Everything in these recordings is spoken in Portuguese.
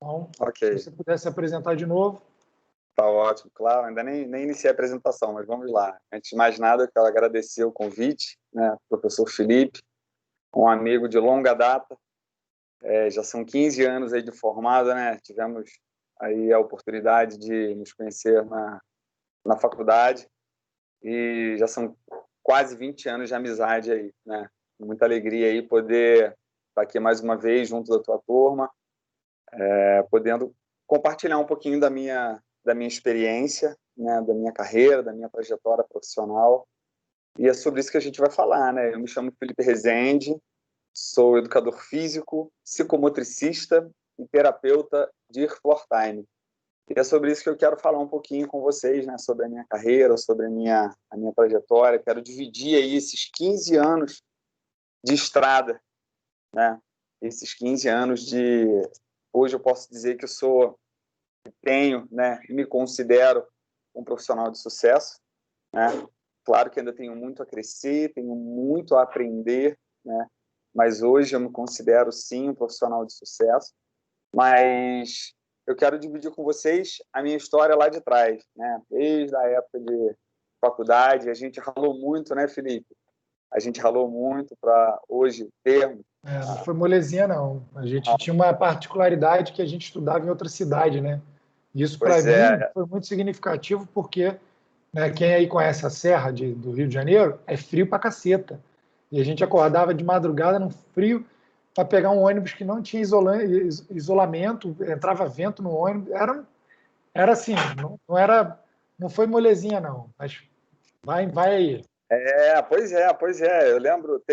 Então, Ok, se você pudesse apresentar de novo. tá ótimo, claro. Ainda nem iniciei a apresentação, mas vamos lá. Antes de mais nada, eu quero agradecer o convite, né, professor Felipe, um amigo de longa data. Já são 15 anos aí de formado, né? Tivemos aí a oportunidade de nos conhecer na faculdade e já são quase 20 anos de amizade aí, né? Muita alegria aí poder estar aqui mais uma vez junto da tua turma, podendo compartilhar um pouquinho da minha experiência, né? Da minha carreira, da minha trajetória profissional. E é sobre isso que a gente vai falar, né? Eu me chamo Felipe Rezende, sou educador físico, psicomotricista e terapeuta de floor time. E é sobre isso que eu quero falar um pouquinho com vocês, né? Sobre a minha carreira, sobre a minha trajetória. Quero dividir aí esses 15 anos de estrada, né? Esses 15 anos de... Hoje eu posso dizer que tenho, né? E me considero um profissional de sucesso, né? Claro que ainda tenho muito a crescer, tenho muito a aprender, né? Mas hoje eu me considero, sim, um profissional de sucesso. Mas eu quero dividir com vocês a minha história lá de trás, né? Desde a época de faculdade, a gente ralou muito, né, Felipe? A gente ralou muito para hoje termos. Não foi molezinha, não. A gente tinha uma particularidade que a gente estudava em outra cidade, né? Isso, para Pois mim, é, foi muito significativo porque, né, quem aí conhece a Serra do Rio de Janeiro, é frio pra caceta. E a gente acordava de madrugada no frio para pegar um ônibus que não tinha isolamento, entrava vento no ônibus. Era assim, não foi molezinha, não. Mas vai aí. pois é. Eu lembro,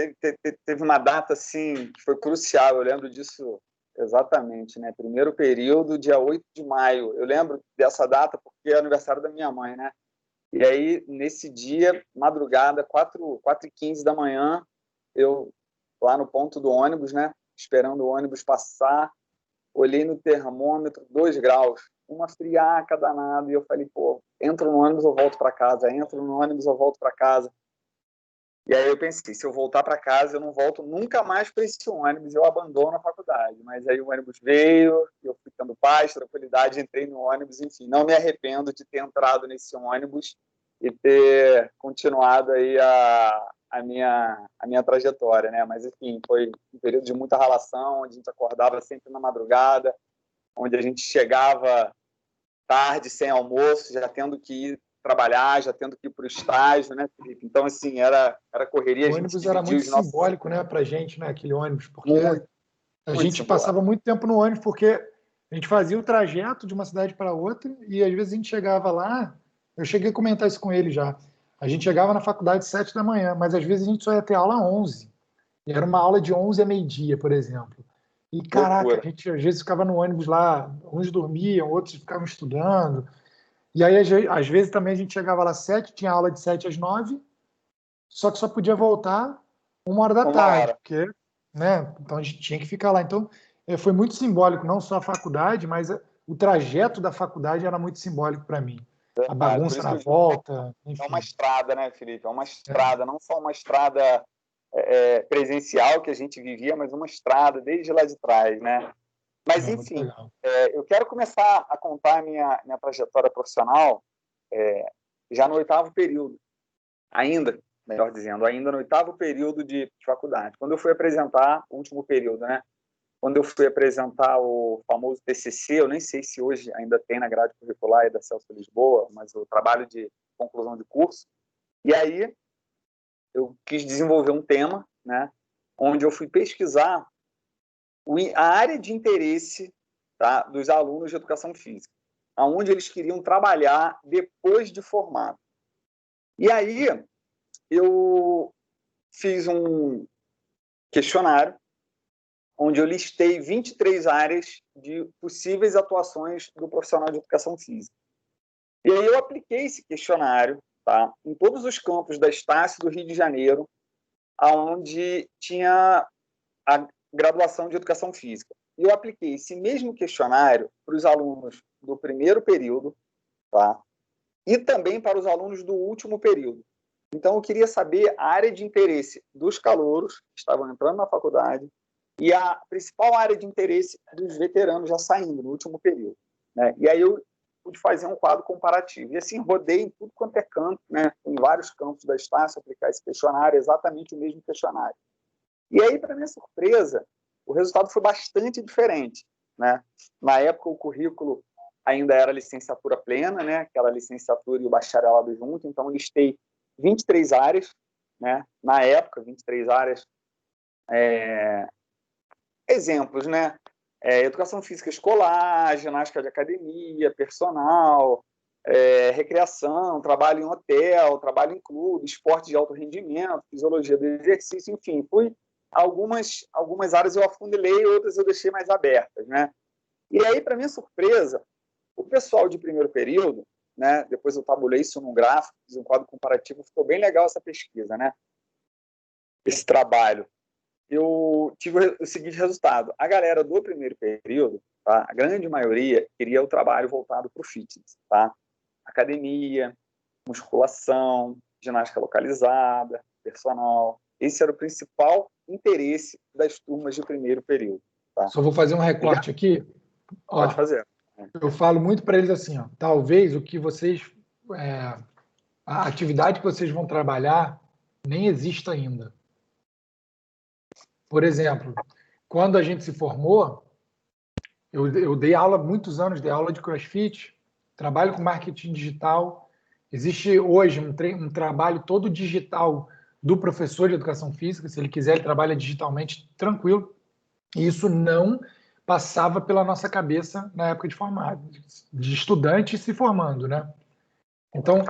teve uma data assim que foi crucial. Eu lembro disso exatamente, né? Primeiro período, dia 8 de maio. Eu lembro dessa data porque é aniversário da minha mãe, né? E aí, nesse dia, madrugada, 4h15 da manhã, eu lá no ponto do ônibus, né? Esperando o ônibus passar, olhei no termômetro, 2 graus, uma friaca danada, e eu falei, pô, entro no ônibus, eu volto para casa, entro no ônibus, eu volto para casa. E aí eu pensei, se eu voltar para casa, eu não volto nunca mais para esse ônibus, eu abandono a faculdade. Mas aí o ônibus veio, eu fui tendo paz, tranquilidade, entrei no ônibus, enfim, não me arrependo de ter entrado nesse ônibus e ter continuado aí a minha trajetória, né? Mas, enfim, foi um período de muita ralação, onde a gente acordava sempre na madrugada, onde a gente chegava tarde, sem almoço, já tendo que ir trabalhar, já tendo que ir para o estágio, né, Felipe? Então, assim, era correria, O a gente ônibus era dividia muito os nossos... simbólico, né, para a gente, né, aquele ônibus, porque Muito, a muito gente simbólico. passava muito tempo no ônibus, porque a gente fazia o trajeto de uma cidade para outra e às vezes a gente chegava lá. Eu cheguei a comentar isso com ele já. A gente chegava na faculdade às 7 da manhã, mas às vezes a gente só ia ter aula às 11. E era uma aula de 11 a meio-dia, por exemplo. E caraca, Loucura. a gente às vezes ficava no ônibus lá, uns dormiam, outros ficavam estudando. E aí, às vezes, também a gente chegava lá às 7, tinha aula de 7 às 9, só que só podia voltar 1 hora da Uma tarde, hora. porque, né? Então a gente tinha que ficar lá. Então, foi muito simbólico, não só a faculdade, mas o trajeto da faculdade era muito simbólico para mim. A Por bagunça isso que na eu digo que volta, é uma enfim. estrada, né, Felipe? É uma É, estrada, não só uma estrada presencial que a gente vivia, mas uma estrada desde lá de trás, né? Mas, muito enfim, legal. eu quero começar a contar a minha trajetória profissional já no 8º período, ainda, melhor dizendo, ainda no 8º período de faculdade. Quando eu fui apresentar, o último período, né? Quando eu fui apresentar o famoso TCC, eu nem sei se hoje ainda tem na grade curricular da Celso Lisboa, mas o trabalho de conclusão de curso. E aí eu quis desenvolver um tema, né? Onde eu fui pesquisar a área de interesse, tá, dos alunos de educação física, aonde eles queriam trabalhar depois de formado. E aí eu fiz um questionário onde eu listei 23 áreas de possíveis atuações do profissional de educação física. E aí eu apliquei esse questionário, tá, em todos os campos da Estácio do Rio de Janeiro, aonde tinha a graduação de educação física. E eu apliquei esse mesmo questionário para os alunos do primeiro período, tá, e também para os alunos do último período. Então, eu queria saber a área de interesse dos calouros que estavam entrando na faculdade e a principal área de interesse dos veteranos já saindo no último período, né? E aí eu pude fazer um quadro comparativo. E assim, rodei em tudo quanto é canto, né? Em vários campos da Estácio, aplicar esse questionário, exatamente o mesmo questionário. E aí, para minha surpresa, o resultado foi bastante diferente, né? Na época, o currículo ainda era licenciatura plena, né? Aquela licenciatura e o bacharelado junto, então listei 23 áreas, né? Na época, 23 áreas. Exemplos, né? Educação física escolar, ginástica de academia, personal, recreação, trabalho em hotel, trabalho em clube, esporte de alto rendimento, fisiologia do exercício, enfim, algumas áreas eu afunilei, outras eu deixei mais abertas, né? E aí, para minha surpresa, o pessoal de primeiro período, né? Depois eu tabulei isso num gráfico, fiz um quadro comparativo, ficou bem legal essa pesquisa, né? Esse trabalho. Eu tive o seguinte resultado: a galera do primeiro período, tá? A grande maioria queria o trabalho voltado para o fitness, tá? Academia, musculação, ginástica localizada, personal. Esse era o principal interesse das turmas de primeiro período. Tá? Só vou fazer um recorte aqui. Pode Ó, fazer. eu falo muito para eles assim, ó, talvez o que vocês, a atividade que vocês vão trabalhar nem exista ainda. Por exemplo, quando a gente se formou, eu dei aula muitos anos, dei aula de CrossFit, trabalho com marketing digital. Existe hoje um trabalho todo digital do professor de educação física, se ele quiser, ele trabalha digitalmente, tranquilo. E isso não passava pela nossa cabeça na época de formado, de estudante se formando, né? Então,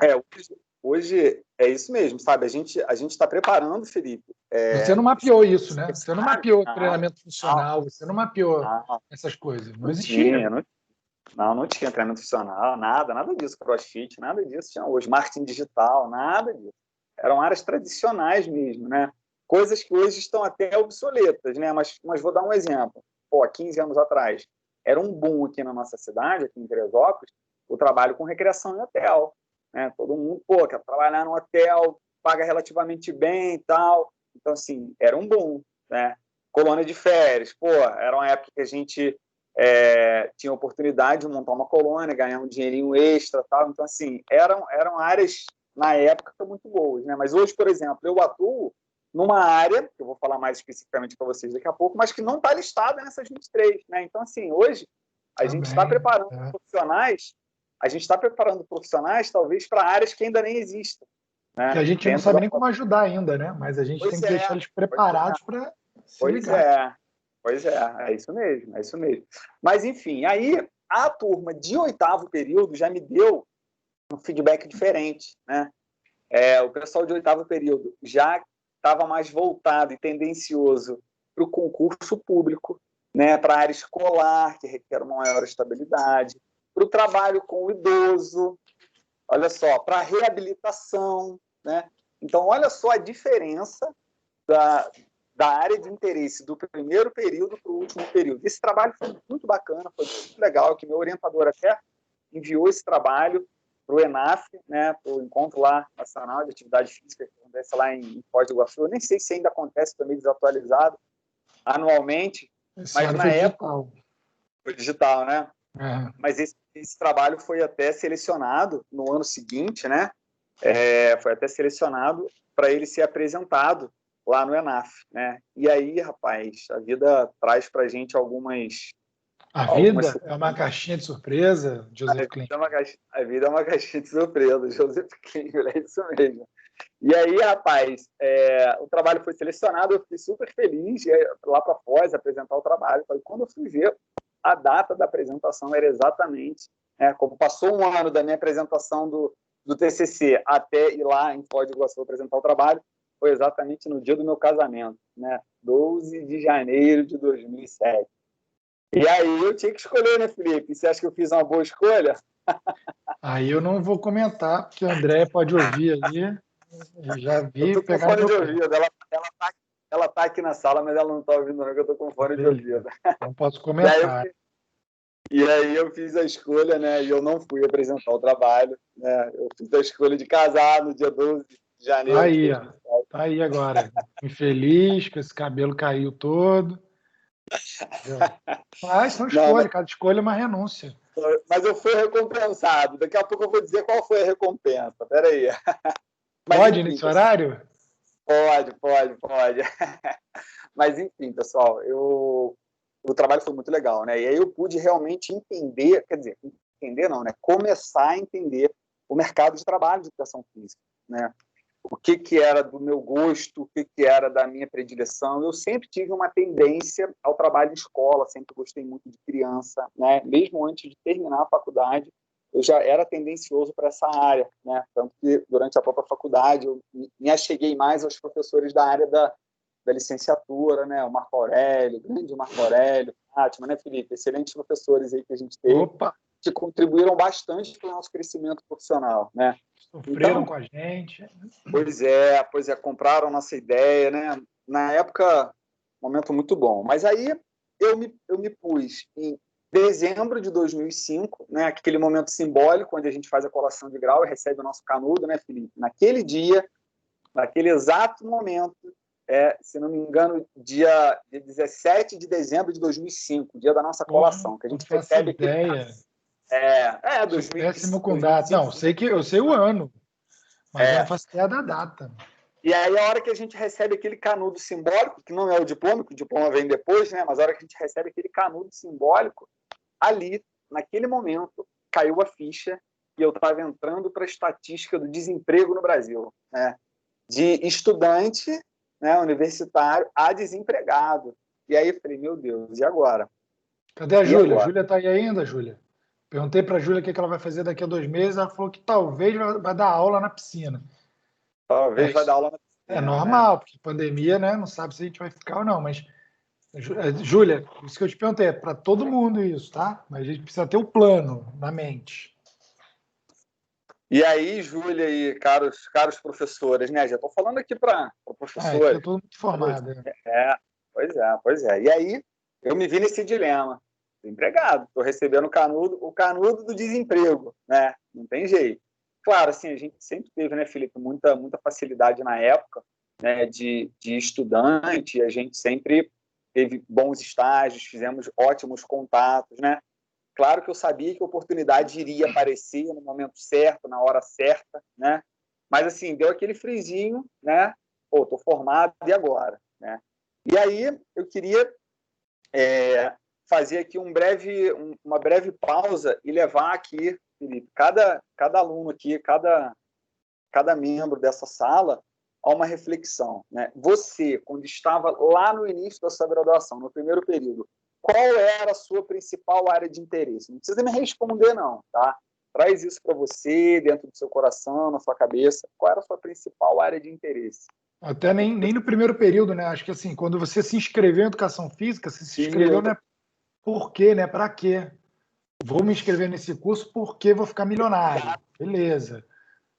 hoje é isso mesmo, sabe? A gente está preparando, Felipe. Você não mapeou isso, né? Você não mapeou treinamento funcional, você não mapeou essas coisas. Não existia. Não tinha treinamento funcional, nada disso, CrossFit, nada disso tinha hoje, marketing digital, nada disso. Eram áreas tradicionais mesmo, né? Coisas que hoje estão até obsoletas, né? Mas vou dar um exemplo. Há 15 anos atrás, era um boom aqui na nossa cidade, aqui em Teresópolis, o trabalho com recreação em hotel, né? Todo mundo, quer trabalhar no hotel, paga relativamente bem e tal. Então, assim, era um boom, né? Colônia de férias, era uma época que a gente tinha oportunidade de montar uma colônia, ganhar um dinheirinho extra, tal. Então, assim, eram áreas, na época, muito boas, né? Mas hoje, por exemplo, eu atuo numa área, que eu vou falar mais especificamente para vocês daqui a pouco, mas que não está listada nessas 23, né? Então, assim, hoje, a gente está preparando profissionais, talvez, para áreas que ainda nem existem. Né? Que a gente não sabe nem como ajudar ainda, né? Mas a gente tem que deixar eles preparados para se ligar. Pois é isso mesmo, é isso mesmo. Mas, enfim, aí a turma de 8º período já me deu um feedback diferente, né? O pessoal de 8º período já estava mais voltado e tendencioso para o concurso público, né? Para a área escolar, que requer uma maior estabilidade, para o trabalho com o idoso, olha só, para a reabilitação, né? Então, olha só a diferença da área de interesse do primeiro período para o último período. Esse trabalho foi muito bacana, foi muito legal, que meu orientador até enviou esse trabalho para o ENAF, né, para o Encontro lá Nacional de Atividade Física, que acontece lá em Foz do Iguaçu. Eu nem sei se ainda acontece, também desatualizado, anualmente, mas na época... Foi digital, né? Mas esse trabalho foi até selecionado no ano seguinte, né? Foi até selecionado para ele ser apresentado lá no ENAF, né? E aí, rapaz, a vida traz para a gente algumas... A vida é uma caixinha de surpresa, Joseph Kling. A vida é uma caixinha de surpresa, Joseph Kling, é isso mesmo. E aí, rapaz, o trabalho foi selecionado, eu fiquei super feliz lá para Foz apresentar o trabalho. Quando eu fui ver, a data da apresentação era exatamente, como passou um ano da minha apresentação do TCC até ir lá em Foz do Iguaçu apresentar o trabalho, foi exatamente no dia do meu casamento, né? 12 de janeiro de 2007. E aí eu tinha que escolher, né, Felipe? Você acha que eu fiz uma boa escolha? Aí eu não vou comentar, porque a Andréia pode ouvir ali. Eu já vi. Eu tô com fone de ouvido. Ela tá aqui na sala, mas ela não tá ouvindo, não, que eu tô com fone de ouvido. Não posso comentar. E aí eu fiz a escolha, né? E eu não fui apresentar o trabalho, né? Eu fiz a escolha de casar no dia 12 de janeiro. Tá aí agora. Infeliz, com esse cabelo caiu todo. Entendeu? Mas são Não, escolhas, cada escolha é uma renúncia. mas eu fui recompensado. Daqui a pouco eu vou dizer qual foi a recompensa. Peraí. Mas, Pode enfim, nesse horário? pode. Mas, enfim, pessoal, o trabalho foi muito legal, né? E aí eu pude realmente entender, quer dizer, entender não, né? Começar a entender o mercado de trabalho de educação física, né? O que era do meu gosto, o que era da minha predileção. Eu sempre tive uma tendência ao trabalho em escola, sempre gostei muito de criança, né? Mesmo antes de terminar a faculdade, eu já era tendencioso para essa área, né? Tanto que durante a própria faculdade eu me acheguei mais aos professores da área da licenciatura, né? O Marco Aurélio, grande Marco Aurélio, Fátima, né, Felipe? Excelentes professores aí que a gente teve, Opa, que contribuíram bastante para o nosso crescimento profissional, né? sofreram Então, com a gente. pois é, compraram nossa ideia, né? Na época, momento muito bom. Mas aí eu me pus em dezembro de 2005, né? Aquele momento simbólico onde a gente faz a colação de grau e recebe o nosso canudo, né, Felipe? Naquele dia, naquele exato momento, se não me engano, dia 17 de dezembro de 2005, dia da nossa Porra, colação, que a não gente faço recebe aquele... ideia. Sou 2005, péssimo com data. Não, 2005. eu sei o ano, mas eu não É, faço ideia da data. e aí, a hora que a gente recebe aquele canudo simbólico, que não é o diploma, que o diploma vem depois, né? Mas a hora que a gente recebe aquele canudo simbólico, ali, naquele momento, caiu a ficha e eu estava entrando para a estatística do desemprego no Brasil, né? De estudante, né, universitário a desempregado. E aí eu falei, meu Deus, e agora? Cadê a E Júlia? A agora? Júlia está aí ainda, Júlia? Perguntei para a Júlia o que ela vai fazer daqui a 2 meses. Ela falou que talvez vai dar aula na piscina. É, Talvez vai dar aula na é piscina, né? normal, porque pandemia, né? Não sabe se a gente vai ficar ou não. Mas, Júlia, isso que eu te perguntei, é para todo mundo isso, tá? Mas a gente precisa ter o plano na mente. E aí, Júlia e caros professores, né? Já estou falando aqui para Aqui é professores. todo mundo formado. É, pois é. E aí eu me vi nesse dilema. Desempregado, estou recebendo o canudo do desemprego, né? Não tem jeito. Claro, assim, a gente sempre teve, né, Felipe, muita facilidade na época, né, de estudante, a gente sempre teve bons estágios, fizemos ótimos contatos, né? Claro que eu sabia que a oportunidade iria aparecer no momento certo, na hora certa, né? Mas, assim, deu aquele frizinho, né? Pô, estou formado, e agora? Né? E aí eu queria fazer aqui uma breve pausa e levar aqui, Felipe, cada aluno aqui, cada membro dessa sala a uma reflexão. Né? Você, quando estava lá no início da sua graduação, no primeiro período, qual era a sua principal área de interesse? Não precisa me responder, não, tá? Traz isso para você, dentro do seu coração, na sua cabeça. Qual era a sua principal área de interesse? Até nem no primeiro período, né? Acho que assim, quando você se inscreveu em educação física, você se E inscreveu, eu, né? Por quê, né? Para quê? Vou me inscrever nesse curso porque vou ficar milionário. Beleza.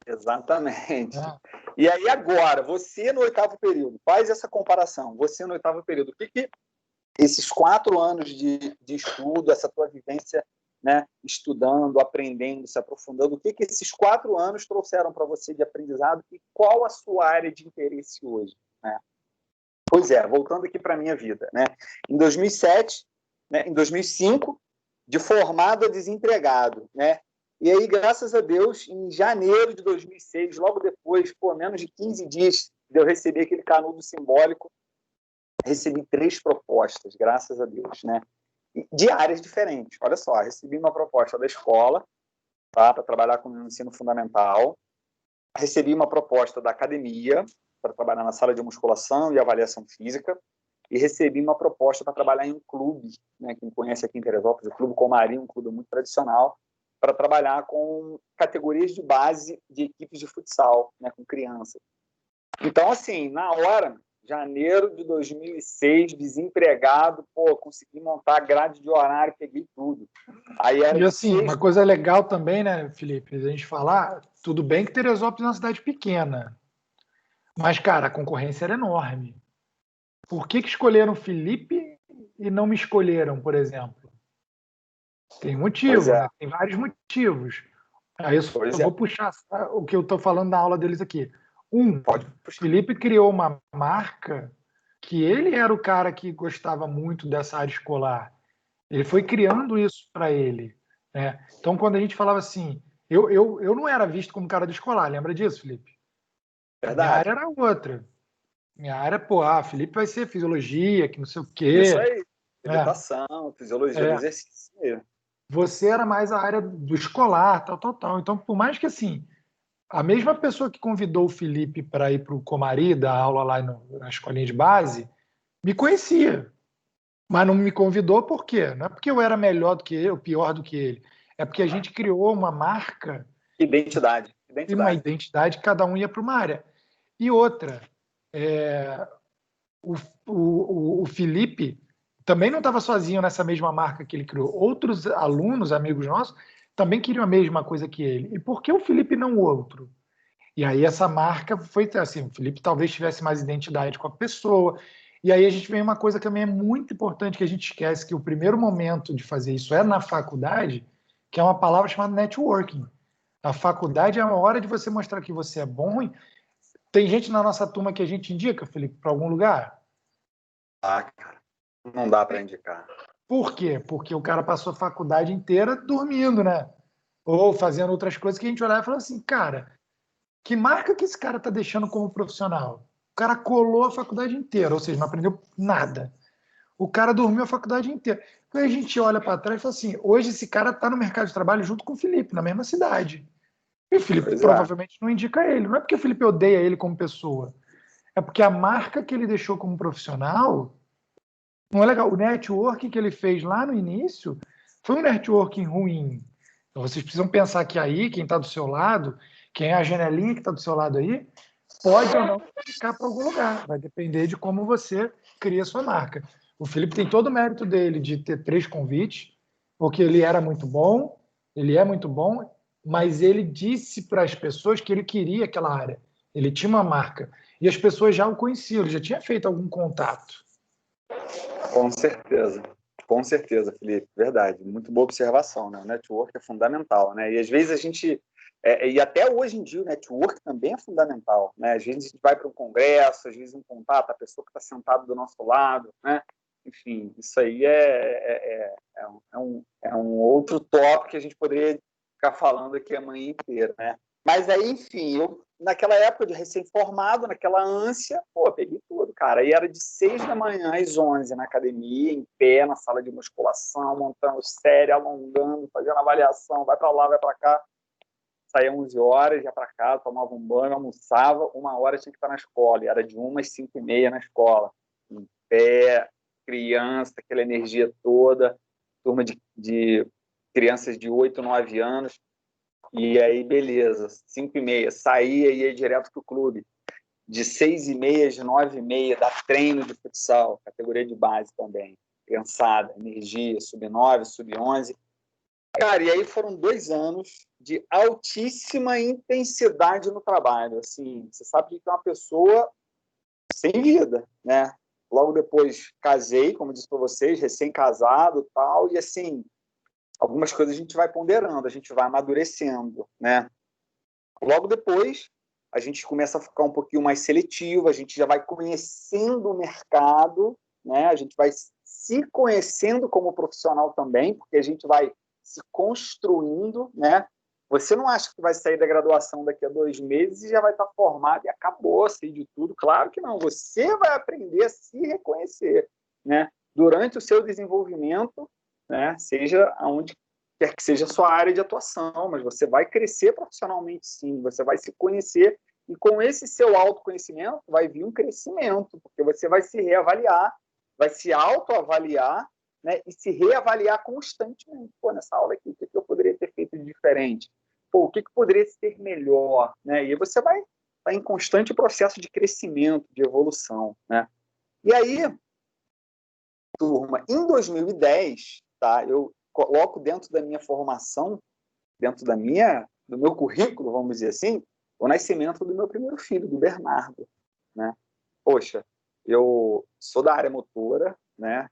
exatamente. Né? E aí agora, você no oitavo período, faz essa comparação. Você no oitavo período, o que esses 4 anos de estudo, essa tua vivência, né, estudando, aprendendo, se aprofundando, o que esses 4 anos trouxeram para você de aprendizado e qual a sua área de interesse hoje? Né? Pois é, voltando aqui para a minha vida. Né? Em 2007, né, em 2005, de formado a desempregado. Né? E aí, graças a Deus, em janeiro de 2006, logo depois, por menos de 15 dias de eu receber aquele canudo simbólico, recebi 3 propostas, graças a Deus, né? De áreas diferentes. Olha só, recebi uma proposta da escola, tá, para trabalhar com o ensino fundamental, recebi uma proposta da academia, para trabalhar na sala de musculação e avaliação física, e recebi uma proposta para trabalhar em um clube, né, quem conhece aqui em Teresópolis, o Clube Comarim, um clube muito tradicional, para trabalhar com categorias de base de equipes de futsal, né, com crianças. Então, assim, na hora, janeiro de 2006, desempregado, pô, consegui montar a grade de horário, peguei tudo. Aí era E de assim, uma sexta. coisa legal também, né, Felipe, a gente falar, tudo bem que Teresópolis é uma cidade pequena, mas, cara, a concorrência era enorme. Por que escolheram o Felipe e não me escolheram, por exemplo? Tem um Pois motivo, é, né? Tem vários motivos. Aí eu só pois é. vou puxar o que eu estou falando na aula deles aqui. Um, Pode o puxar. Felipe criou uma marca que ele era o cara que gostava muito dessa área escolar. Ele foi criando isso para ele, né? Então, quando a gente falava assim, eu não era visto como cara do escolar, lembra disso, Felipe? A minha Verdade. área era outra. Minha área, pô, Felipe vai ser fisiologia, que não sei o Isso quê. aí. É, Reabilitação, fisiologia do é. exercício mesmo. Você era mais a área do escolar, tal, tal, tal. Então, por mais que assim, a mesma pessoa que convidou o Felipe para ir para o Comari, dar aula lá na escolinha de base, me conhecia, mas não me convidou por quê? Não é porque eu era melhor do que ele, ou pior do que ele. É porque a gente criou uma marca Identidade. e uma Identidade. identidade, cada um ia para uma área. E outra, é, o Felipe também não estava sozinho nessa mesma marca que ele criou. Outros alunos, amigos nossos, também queriam a mesma coisa que ele. E por que o Felipe não o outro? E aí essa marca foi assim, o Felipe talvez tivesse mais identidade com a pessoa. E aí a gente vem uma coisa que também é muito importante que a gente esquece, que o primeiro momento de fazer isso é na faculdade, que é uma palavra chamada networking. A faculdade é a hora de você mostrar que você é bom. Tem gente na nossa turma que a gente indica, Felipe, para algum lugar? Ah, cara. Não dá para indicar. Por quê? Porque o cara passou a faculdade inteira dormindo, né? Ou fazendo outras coisas que a gente olhava e falava assim, cara, que marca que esse cara tá deixando como profissional? O cara colou a faculdade inteira, ou seja, não aprendeu nada. O cara dormiu a faculdade inteira. Aí a gente olha para trás e fala assim, hoje esse cara está no mercado de trabalho junto com o Felipe, na mesma cidade. E o Felipe Pois é. provavelmente não indica ele. Não é porque o Felipe odeia ele como pessoa. É porque a marca que ele deixou como profissional não é legal. O networking que ele fez lá no início foi um networking ruim. Então vocês precisam pensar que aí, quem está do seu lado, quem é a janelinha que está do seu lado aí, pode ou não ficar para algum lugar. Vai depender de como você cria a sua marca. O Felipe tem todo o mérito dele de ter 3 convites, porque ele era muito bom, ele é muito bom, mas ele disse para as pessoas que ele queria aquela área. Ele tinha uma marca. E as pessoas já o conheciam, ele já tinha feito algum contato. Com certeza. Com certeza, Felipe. Verdade. Muito boa observação, né? O network é fundamental, né? E às vezes a gente... e até hoje em dia o network também é fundamental, né? Às vezes a gente vai para um congresso, às vezes um contato, a pessoa que está sentada do nosso lado, né? Enfim, isso aí é um outro tópico que a gente poderia ficar falando aqui a manhã inteira, né? Mas aí, enfim, eu, naquela época de recém-formado, naquela ânsia, pô, peguei tudo, cara. E era de 6 da manhã às 11 na academia, em pé, na sala de musculação, montando série, alongando, fazendo avaliação, vai para lá, vai para cá. Saía 11 horas, ia para casa, tomava um banho, almoçava, 1 hora tinha que estar na escola. E era de 1 às 5h30 na escola. Em pé, criança, aquela energia toda, turma de crianças de 8, 9 anos. E aí, beleza, 5h30, saía e ia direto para o clube. De 6h30, de 9h30, dá treino de futsal, categoria de base também. Criançada, energia, sub-9, sub-11. Cara, e aí foram 2 anos de altíssima intensidade no trabalho. Assim, você sabe que é uma pessoa sem vida, né? Logo depois casei, como disse para vocês, recém-casado e tal, e assim, algumas coisas a gente vai ponderando, a gente vai amadurecendo, né? Logo depois, a gente começa a ficar um pouquinho mais seletivo, a gente já vai conhecendo o mercado, né? A gente vai se conhecendo como profissional também, porque a gente vai se construindo, né? Você não acha que vai sair da graduação daqui a 2 meses e já vai estar formado e acabou, sei de tudo? Claro que não. Você vai aprender a se reconhecer, né? Durante o seu desenvolvimento, né? Seja aonde quer que seja a sua área de atuação, mas você vai crescer profissionalmente, sim. Você vai se conhecer e com esse seu autoconhecimento vai vir um crescimento, porque você vai se reavaliar, vai se autoavaliar, né, e se reavaliar constantemente. Pô, nessa aula aqui, o que eu poderia ter feito de diferente? Pô, o que poderia ser melhor? Né? E você vai estar em constante processo de crescimento, de evolução. Né? E aí, turma, em 2010, tá, eu coloco dentro da minha formação, dentro do meu currículo, vamos dizer assim, o nascimento do meu primeiro filho, do Bernardo. Né? Poxa, eu sou da área motora, né?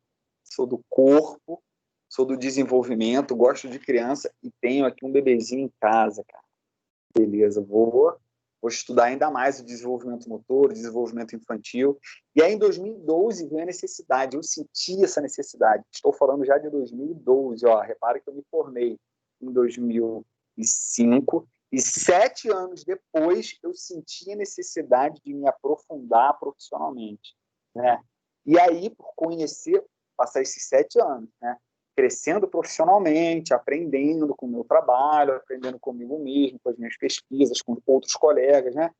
Sou do corpo, sou do desenvolvimento, gosto de criança e tenho aqui um bebezinho em casa, cara. Beleza, vou vou estudar ainda mais o desenvolvimento motor, o desenvolvimento infantil. E aí, em 2012, veio a necessidade, eu senti essa necessidade. Estou falando já de 2012, ó, repara que eu me formei em 2005, e 7 anos depois eu senti a necessidade de me aprofundar profissionalmente, né? E aí, por conhecer, passar esses 7 anos, né? Crescendo profissionalmente, aprendendo com o meu trabalho, aprendendo comigo mesmo, com as minhas pesquisas, com outros colegas, né?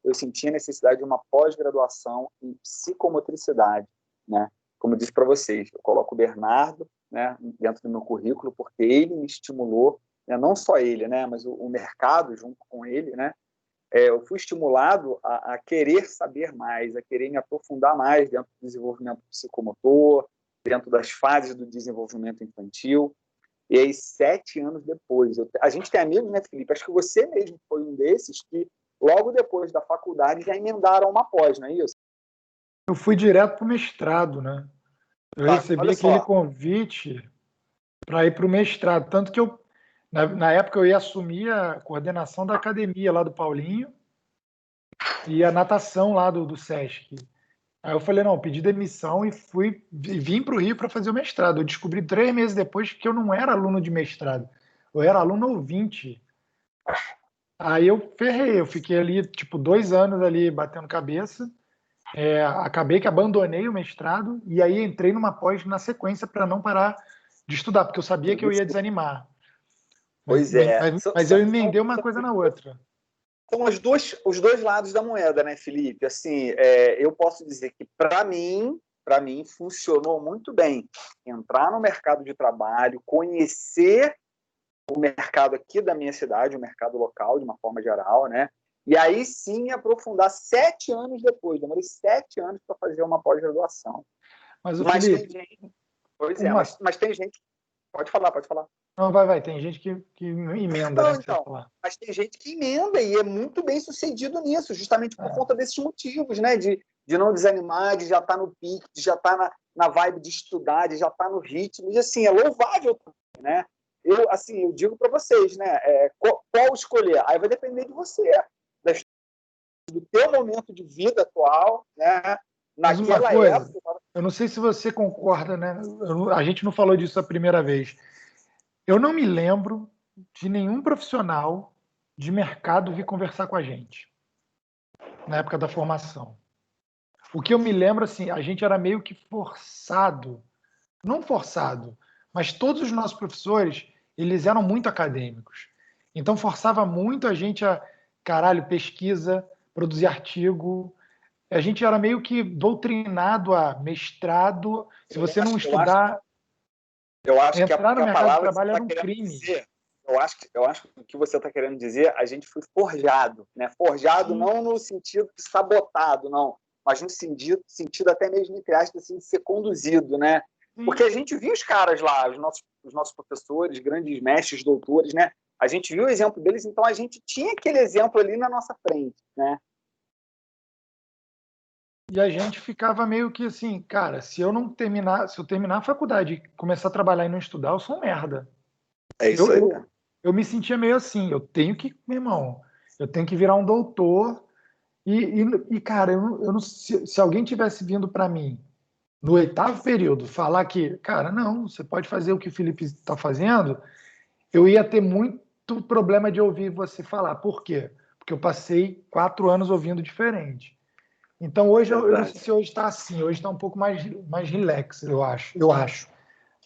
Eu senti a necessidade de uma pós-graduação em psicomotricidade, né? Como eu disse para vocês, eu coloco o Bernardo, né, dentro do meu currículo, porque ele me estimulou, né? Não só ele, né, mas o mercado junto com ele, né? Eu fui estimulado a querer saber mais, a querer me aprofundar mais dentro do desenvolvimento psicomotor, dentro das fases do desenvolvimento infantil. E aí, 7 anos depois, a gente tem amigos, né, Felipe? Acho que você mesmo foi um desses que, logo depois da faculdade, já emendaram uma pós, não é isso? Eu fui direto para o mestrado, né? Eu recebi Olha aquele só. convite para ir para o mestrado. Tanto que eu, na época, eu ia assumir a coordenação da academia lá do Paulinho e a natação lá do SESC. Aí eu falei, não, pedi demissão e vim para o Rio para fazer o mestrado. Eu descobri 3 meses depois que eu não era aluno de mestrado. Eu era aluno ouvinte. Aí eu ferrei, eu fiquei ali, tipo, 2 anos ali batendo cabeça. Acabei que abandonei o mestrado e aí entrei numa pós na sequência para não parar de estudar, porque eu sabia que eu ia desanimar. Mas, Pois é. mas eu emendei uma coisa na outra. São os dois lados da moeda, né, Felipe? Assim, eu posso dizer que, para mim, funcionou muito bem entrar no mercado de trabalho, conhecer o mercado aqui da minha cidade, o mercado local, de uma forma geral, né? E aí sim me aprofundar 7 anos depois. Demorei 7 anos para fazer uma pós-graduação. Mas o Mas Felipe, tem gente. Pois é, mas tem gente. Pode falar, pode falar. Não, vai. Tem gente que emenda, Não, né? Que você então, falar. mas tem gente que emenda e é muito bem sucedido nisso, justamente por conta desses motivos, né? De não desanimar, de já estar no pique, de já estar na vibe de estudar, de já estar no ritmo. E assim, é louvável, né? Eu digo para vocês, né? Qual escolher? Aí vai depender de você, do teu momento de vida atual, né? Mas uma Naquela coisa, época. eu não sei se você concorda, né? A gente não falou disso a primeira vez. Eu não me lembro de nenhum profissional de mercado vir conversar com a gente na época da formação. O que eu me lembro, assim, a gente era meio que forçado, não forçado, mas todos os nossos professores, eles eram muito acadêmicos. Então forçava muito a gente a, caralho, pesquisa, produzir artigo. A gente era meio que doutrinado a mestrado. Se você não estudar, Eu acho que entrar no a mercado de palavra que você trabalho está era um querendo crime. dizer, eu acho que o que você está querendo dizer, a gente foi forjado, né? Forjado não no sentido de sabotado, não, mas no sentido até mesmo, entre aspas, assim, de ser conduzido, né? Porque a gente viu os caras lá, os nossos professores, grandes mestres, doutores, né? A gente viu o exemplo deles, então a gente tinha aquele exemplo ali na nossa frente, né? E a gente ficava meio que assim, cara, se eu terminar a faculdade e começar a trabalhar e não estudar, eu sou um merda. É isso Eu, aí. eu me sentia meio assim, eu tenho que, meu irmão, eu tenho que virar um doutor. Cara, eu não, se alguém tivesse vindo para mim no 8º período falar que, cara, não, você pode fazer o que o Felipe está fazendo, eu ia ter muito problema de ouvir você falar. Por quê? Porque eu passei 4 anos ouvindo diferente. Então hoje eu não sei se hoje está assim, hoje está um pouco mais relax, eu acho.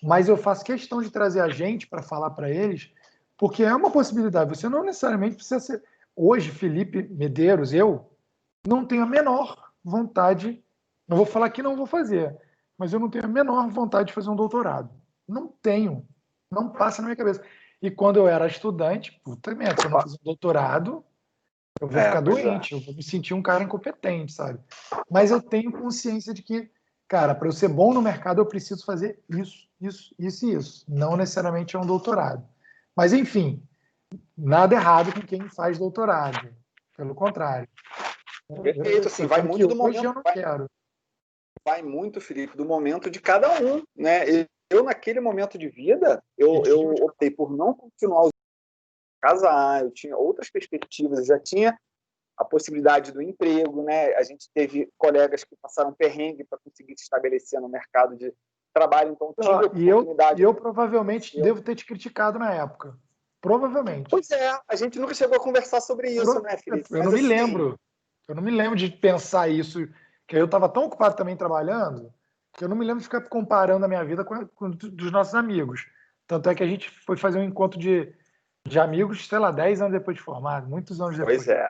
Mas eu faço questão de trazer a gente para falar para eles, porque é uma possibilidade. Você não necessariamente precisa ser. Hoje, Felipe Medeiros, eu não tenho a menor vontade, não vou falar que não vou fazer, mas eu não tenho a menor vontade de fazer um doutorado. Não tenho, não passa na minha cabeça. E quando eu era estudante, puta merda, se eu não fizer um doutorado, eu vou ficar doente, eu vou me sentir um cara incompetente, sabe? Mas eu tenho consciência de que, cara, para eu ser bom no mercado, eu preciso fazer isso, isso, isso e isso. Não necessariamente é um doutorado. Mas, enfim, nada errado com quem faz doutorado. Pelo contrário. Perfeito, assim, Eu vai falo que muito do hoje momento. eu não quero. Vai muito, Felipe, do momento de cada um, né? Eu naquele momento de vida, eu optei por não continuar casar, eu tinha outras perspectivas, eu já tinha a possibilidade do emprego, né? A gente teve colegas que passaram perrengue para conseguir se estabelecer no mercado de trabalho, então tive a oportunidade. E eu provavelmente devo ter te criticado na época. Provavelmente. Pois é, a gente nunca chegou a conversar sobre isso, né, Felipe? Eu não me lembro. Eu não me lembro de pensar isso, que eu estava tão ocupado também trabalhando, que eu não me lembro de ficar comparando a minha vida com dos nossos amigos. Tanto é que a gente foi fazer um encontro de amigos, sei lá, 10 anos depois de formado, muitos anos depois. Pois é.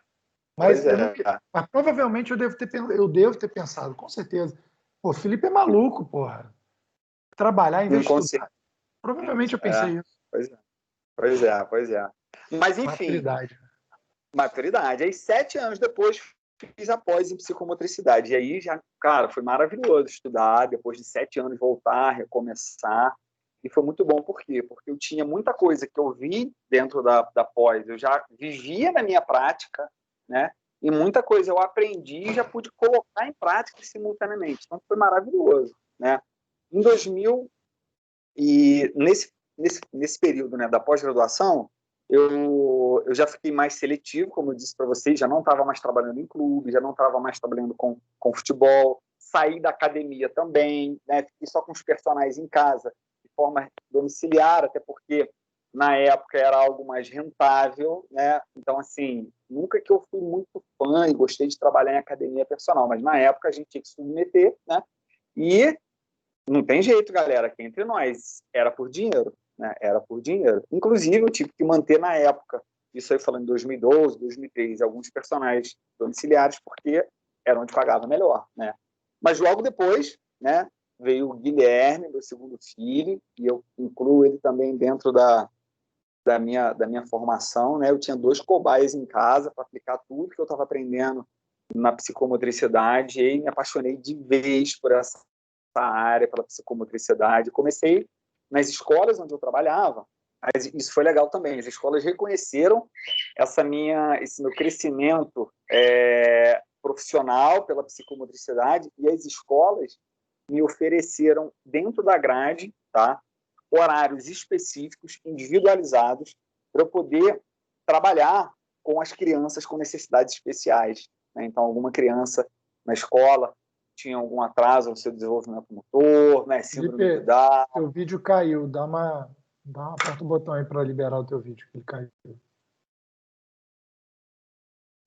Mas, mas provavelmente eu devo ter pensado, com certeza. Pô, Felipe é maluco, porra. Trabalhar em vez de estudar. Provavelmente eu pensei isso. Pois é. Mas, enfim. Maturidade. Aí, 7 anos depois, fiz a pós em psicomotricidade. E aí, já, cara, foi maravilhoso estudar, depois de 7 anos voltar, recomeçar. E foi muito bom, por quê? Porque eu tinha muita coisa que eu vi dentro da pós, eu já vivia na minha prática, né? E muita coisa eu aprendi e já pude colocar em prática simultaneamente. Então, foi maravilhoso, né? Em 2000, e nesse período, né, da pós-graduação, eu já fiquei mais seletivo, como eu disse para vocês, já não estava mais trabalhando em clube, já não estava mais trabalhando com futebol, saí da academia também, né, fiquei só com os personagens em casa, de forma domiciliar, até porque na época era algo mais rentável, né? Então, assim, nunca que eu fui muito fã e gostei de trabalhar em academia personal, mas na época a gente tinha que se submeter, né? E não tem jeito, galera, que entre nós era por dinheiro, né? Era por dinheiro. Inclusive, eu tive que manter na época, isso aí falando em 2012, 2013, alguns personagens domiciliares, porque era onde pagava melhor, né? Mas logo depois, né, veio o Guilherme, meu segundo filho, e eu incluo ele também dentro da minha formação, né? Eu tinha 2 cobaias em casa para aplicar tudo que eu estava aprendendo na psicomotricidade e me apaixonei de vez por essa área, pela psicomotricidade. Comecei nas escolas onde eu trabalhava, mas isso foi legal também. As escolas reconheceram esse meu crescimento profissional pela psicomotricidade, e as escolas me ofereceram dentro da grade, tá, horários específicos, individualizados, para eu poder trabalhar com as crianças com necessidades especiais, né? Então, alguma criança na escola tinha algum atraso no seu desenvolvimento motor, né? Síndrome de Down. Teu vídeo caiu, aperta o botão aí para liberar o teu vídeo, que ele caiu.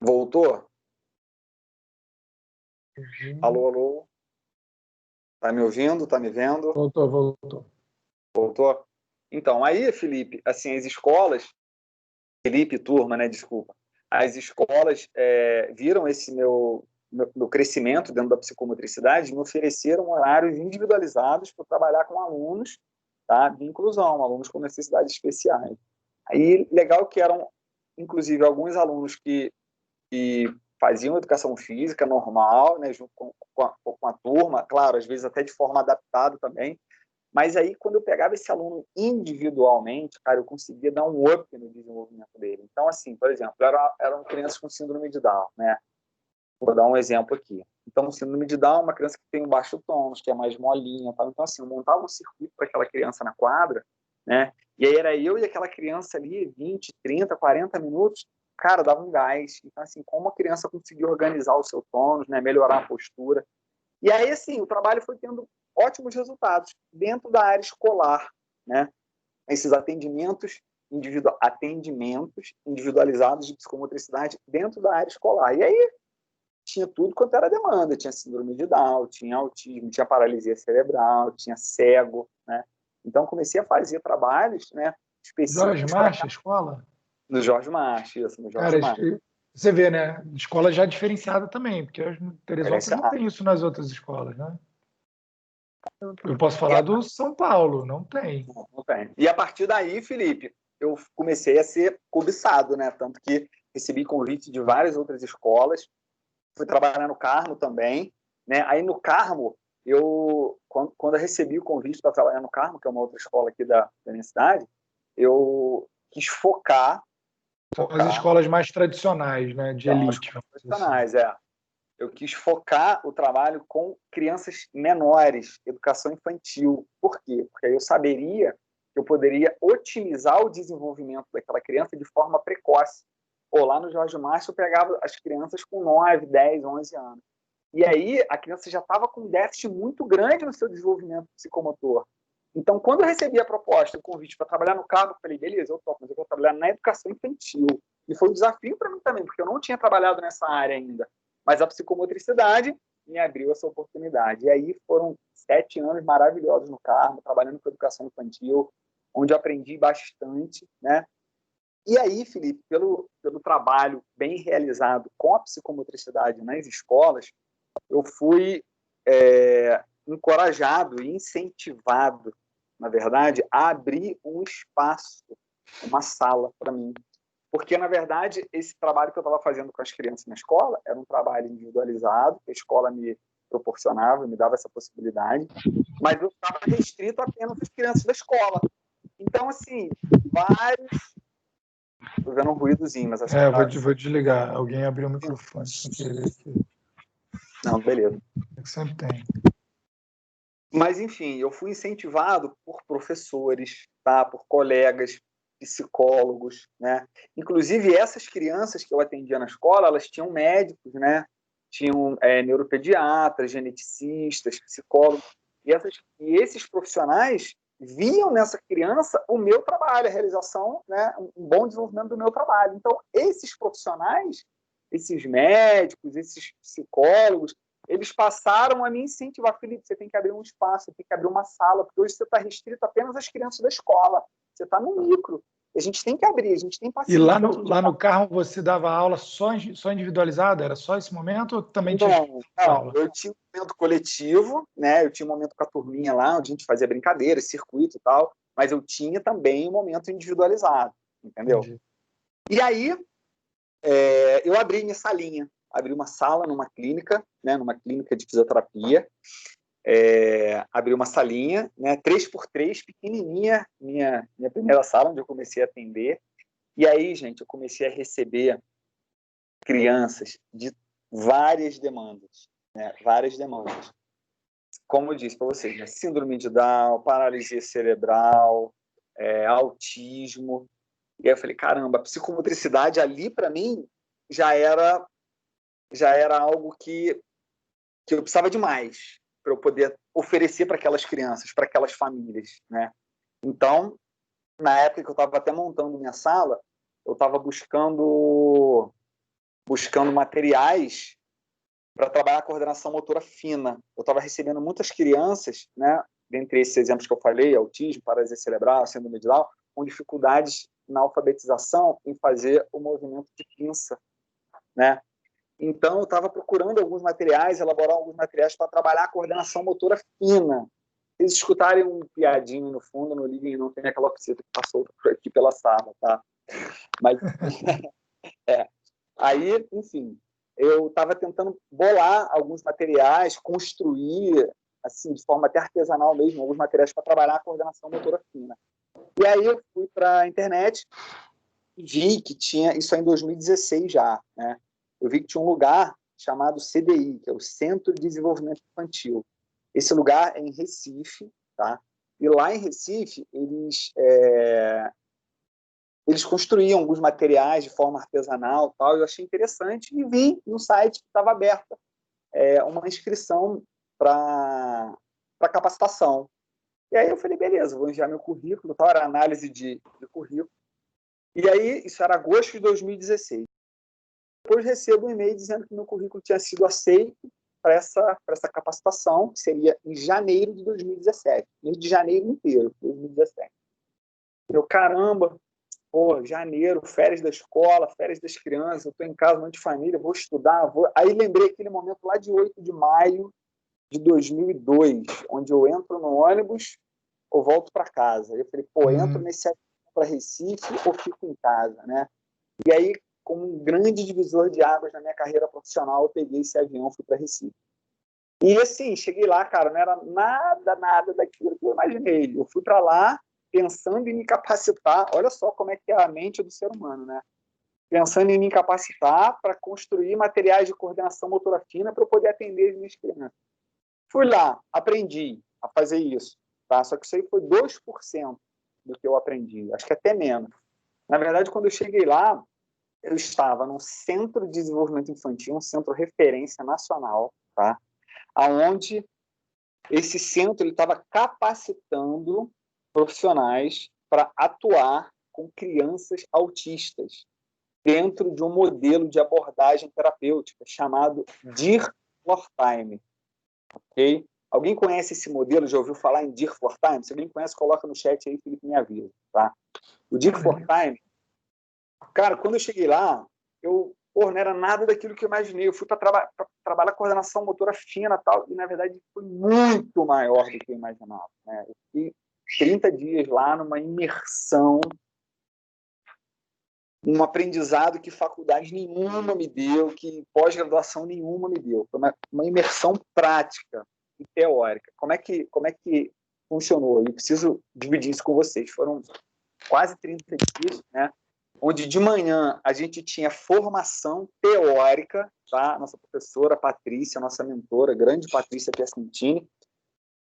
Voltou? Alô, alô? Tá me ouvindo? Tá me vendo? Voltou. Então, aí, Felipe, assim, as escolas, Felipe, turma, né? Desculpa. As escolas viram esse meu crescimento dentro da psicomotricidade e me ofereceram horários individualizados para trabalhar com alunos, tá, de inclusão, alunos com necessidades especiais. Aí, legal que eram, inclusive, alguns alunos que faziam educação física normal, né, junto com a turma, claro, às vezes até de forma adaptada também, mas aí, quando eu pegava esse aluno individualmente, cara, eu conseguia dar um up no desenvolvimento dele. Então, assim, por exemplo, eram crianças com síndrome de Down, né? Vou dar um exemplo aqui. Então, síndrome de Down é uma criança que tem um baixo tônus, que é mais molinha, tal. Então, assim, eu montava um circuito para aquela criança na quadra, né? E aí era eu e aquela criança ali, 20, 30, 40 minutos, cara, dava um gás. Então, assim, como a criança conseguia organizar o seu tônus, né? Melhorar a postura. E aí, assim, o trabalho foi tendo ótimos resultados dentro da área escolar, né? Esses atendimentos individualizados de psicomotricidade dentro da área escolar. E aí tinha tudo quanto era demanda. Tinha síndrome de Down, tinha autismo, tinha paralisia cerebral, tinha cego, né? Então, comecei a fazer trabalhos, né, específicos. Jorge Marcha, escola? No Jorge Marcha, isso, no Jorge Marcha. Você vê, né? Escola já diferenciada também, porque Teresópolis não tem isso nas outras escolas, né? Eu posso falar do São Paulo, não tem. Não tem. E a partir daí, Felipe, eu comecei a ser cobiçado, né? Tanto que recebi convite de várias outras escolas, fui trabalhar no Carmo também, né? Aí no Carmo, quando eu recebi o convite para trabalhar no Carmo, que é uma outra escola aqui da minha cidade, eu quis focar. São as escolas mais tradicionais, né? De elite. Tradicionais, Eu quis focar o trabalho com crianças menores, educação infantil. Por quê? Porque aí eu saberia que eu poderia otimizar o desenvolvimento daquela criança de forma precoce. Ou lá no Jorge Márcio eu pegava as crianças com 9, 10, 11 anos. E aí a criança já estava com um déficit muito grande no seu desenvolvimento psicomotor. Então, quando eu recebi a proposta, o convite para trabalhar no cargo, eu falei, beleza, eu topo, mas eu vou trabalhar na educação infantil. E foi um desafio para mim também, porque eu não tinha trabalhado nessa área ainda. Mas a psicomotricidade me abriu essa oportunidade. E aí foram 7 anos maravilhosos no cargo, trabalhando com educação infantil, onde eu aprendi bastante, né? E aí, Felipe, pelo trabalho bem realizado com a psicomotricidade nas escolas, eu fui encorajado e incentivado, na verdade, a abrir um espaço, uma sala para mim. Porque, na verdade, esse trabalho que eu estava fazendo com as crianças na escola era um trabalho individualizado, que a escola me proporcionava, me dava essa possibilidade, mas eu estava restrito apenas às crianças da escola. Então, assim, vários... Estou vendo um ruídozinho, mas acho que... Vou desligar. Alguém abriu o microfone sem querer aqui. Não, beleza. É que sempre tem. Mas, enfim, eu fui incentivado por professores, tá? Por colegas, psicólogos, né? Inclusive, essas crianças que eu atendia na escola, elas tinham médicos, né? Tinham neuropediatras, geneticistas, psicólogos. E esses profissionais viam nessa criança o meu trabalho, a realização, né? Um bom desenvolvimento do meu trabalho. Então, esses profissionais, esses médicos, esses psicólogos, eles passaram a me incentivar. Felipe, você tem que abrir um espaço, você tem que abrir uma sala, porque hoje você está restrito apenas às crianças da escola. Você está no micro. A gente tem que abrir, a gente tem paciência. E lá no carro você dava aula só individualizada? Era só esse momento ou também tinha aula? Eu tinha um momento coletivo, né? Eu tinha um momento com a turminha lá, onde a gente fazia brincadeira, circuito e tal, mas eu tinha também um momento individualizado, entendeu? Entendi. E aí, eu abri minha salinha, abri uma sala numa clínica, né? Numa clínica de fisioterapia, abri uma salinha, né? 3x3, pequenininha, minha primeira sala, onde eu comecei a atender. E aí, gente, eu comecei a receber crianças de várias demandas, né? Várias demandas. Como eu disse para vocês, né? Síndrome de Down, paralisia cerebral, autismo. E aí eu falei, caramba, a psicomotricidade ali, para mim, já era algo que eu precisava de mais para eu poder oferecer para aquelas crianças, para aquelas famílias, né? Então, na época que eu estava até montando minha sala, eu estava buscando materiais para trabalhar a coordenação motora fina. Eu estava recebendo muitas crianças, né, dentre esses exemplos que eu falei, autismo, paralisia cerebral, síndrome de Down, com dificuldades na alfabetização em fazer o movimento de pinça, né? Então, eu estava procurando alguns materiais, elaborar alguns materiais para trabalhar a coordenação motora fina. Se vocês escutarem um piadinho no fundo, não liguem, não tem aquela oficina que passou por aqui pela sala, tá? Mas, aí, enfim, eu estava tentando bolar alguns materiais, construir, assim, de forma até artesanal mesmo, alguns materiais para trabalhar a coordenação motora fina. E aí eu fui para a internet e vi que tinha, isso é em 2016 já, né? Eu vi que tinha um lugar chamado CDI, que é o Centro de Desenvolvimento Infantil. Esse lugar é em Recife, tá? E lá em Recife, eles construíam alguns materiais de forma artesanal, tal, e eu achei interessante e vi no site que estava aberta uma inscrição para capacitação. E aí eu falei, beleza, vou enviar meu currículo, tal, era análise de currículo. E aí, isso era agosto de 2016. Depois recebo um e-mail dizendo que meu currículo tinha sido aceito para essa capacitação, que seria em janeiro de 2017, mês de janeiro inteiro, 2017. Eu, caramba, pô, janeiro, férias da escola, férias das crianças, eu estou em casa, um monte de família, vou estudar, vou... Aí lembrei aquele momento lá de 8 de maio de 2002, onde eu entro no ônibus ou volto para casa. Eu falei, pô, entro nesse avião para Recife ou fico em casa, né? E aí, como um grande divisor de águas na minha carreira profissional, eu peguei esse avião e fui para Recife. E assim, cheguei lá, cara, não era nada daquilo que eu imaginei. Eu fui para lá pensando em me capacitar, olha só como é que é a mente do ser humano, né? Pensando em me capacitar para construir materiais de coordenação motora fina para eu poder atender as minhas crianças. Fui lá, aprendi a fazer isso, tá? Só que isso aí foi 2% do que eu aprendi, acho que até menos. Na verdade, quando eu cheguei lá, eu estava num centro de desenvolvimento infantil, um centro referência nacional, tá? Aonde esse centro ele estava capacitando profissionais para atuar com crianças autistas dentro de um modelo de abordagem terapêutica chamado Dear for Time, ok? Alguém conhece esse modelo? Já ouviu falar em Dear for Time? Se alguém conhece, coloca no chat aí, Felipe, me avisa, tá? O Dear for Time, cara, quando eu cheguei lá, não era nada daquilo que eu imaginei. Eu fui para trabalhar coordenação motora fina e tal, e na verdade foi muito maior do que eu imaginava, né? Eu fiquei 30 dias lá numa imersão, um aprendizado que faculdade nenhuma me deu, que pós-graduação nenhuma me deu. Foi uma imersão prática e teórica. Como é que funcionou? Eu preciso dividir isso com vocês. Foram quase 30 dias, né? Onde de manhã a gente tinha formação teórica, tá? Nossa professora Patrícia, nossa mentora, grande Patrícia Piacentini,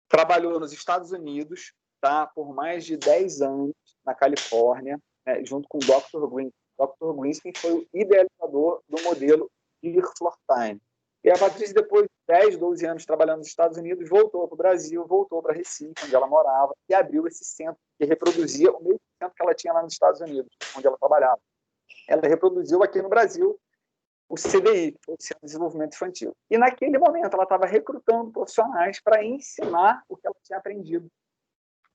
trabalhou nos Estados Unidos, tá? Por mais de 10 anos na Califórnia, né? Junto com o Dr. Green. Dr. Greenspan foi o idealizador do modelo Dear for Time. E a Patrícia, depois de 10, 12 anos trabalhando nos Estados Unidos, voltou para o Brasil, voltou para Recife, onde ela morava, e abriu esse centro que reproduzia o mesmo centro que ela tinha lá nos Estados Unidos, onde ela trabalhava. Ela reproduziu aqui no Brasil o CDI, o Centro de Desenvolvimento Infantil. E naquele momento ela estava recrutando profissionais para ensinar o que ela tinha aprendido.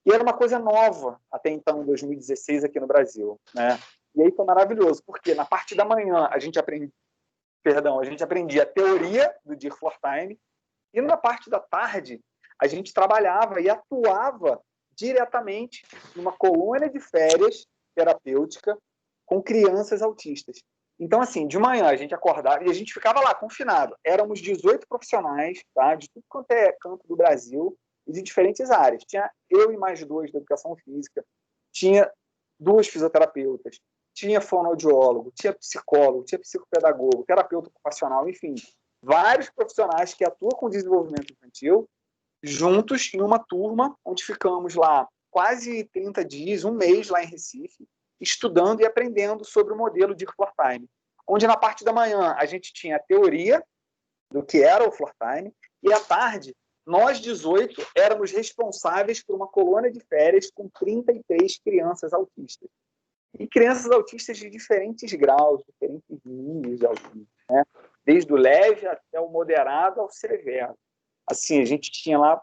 E era uma coisa nova até então, em 2016, aqui no Brasil, né? E aí foi maravilhoso, porque na parte da manhã a gente aprendia a teoria do Dear for Time, e na parte da tarde a gente trabalhava e atuava diretamente numa colônia de férias terapêutica com crianças autistas. Então, assim, de manhã a gente acordava e a gente ficava lá, confinado. Éramos 18 profissionais, tá, de tudo quanto é canto do Brasil e de diferentes áreas. Tinha eu e mais 2 da educação física, tinha 2 fisioterapeutas, tinha fonoaudiólogo, tinha psicólogo, tinha psicopedagogo, terapeuta ocupacional, enfim, vários profissionais que atuam com desenvolvimento infantil, juntos em uma turma, onde ficamos lá quase 30 dias, um mês lá em Recife, estudando e aprendendo sobre o modelo de Floor Time, onde na parte da manhã a gente tinha a teoria do que era o Floor Time, e à tarde, nós 18 éramos responsáveis por uma colônia de férias com 33 crianças autistas. E crianças autistas de diferentes graus, diferentes níveis de autismo, né? Desde o leve até o moderado ao severo. Assim, a gente tinha lá,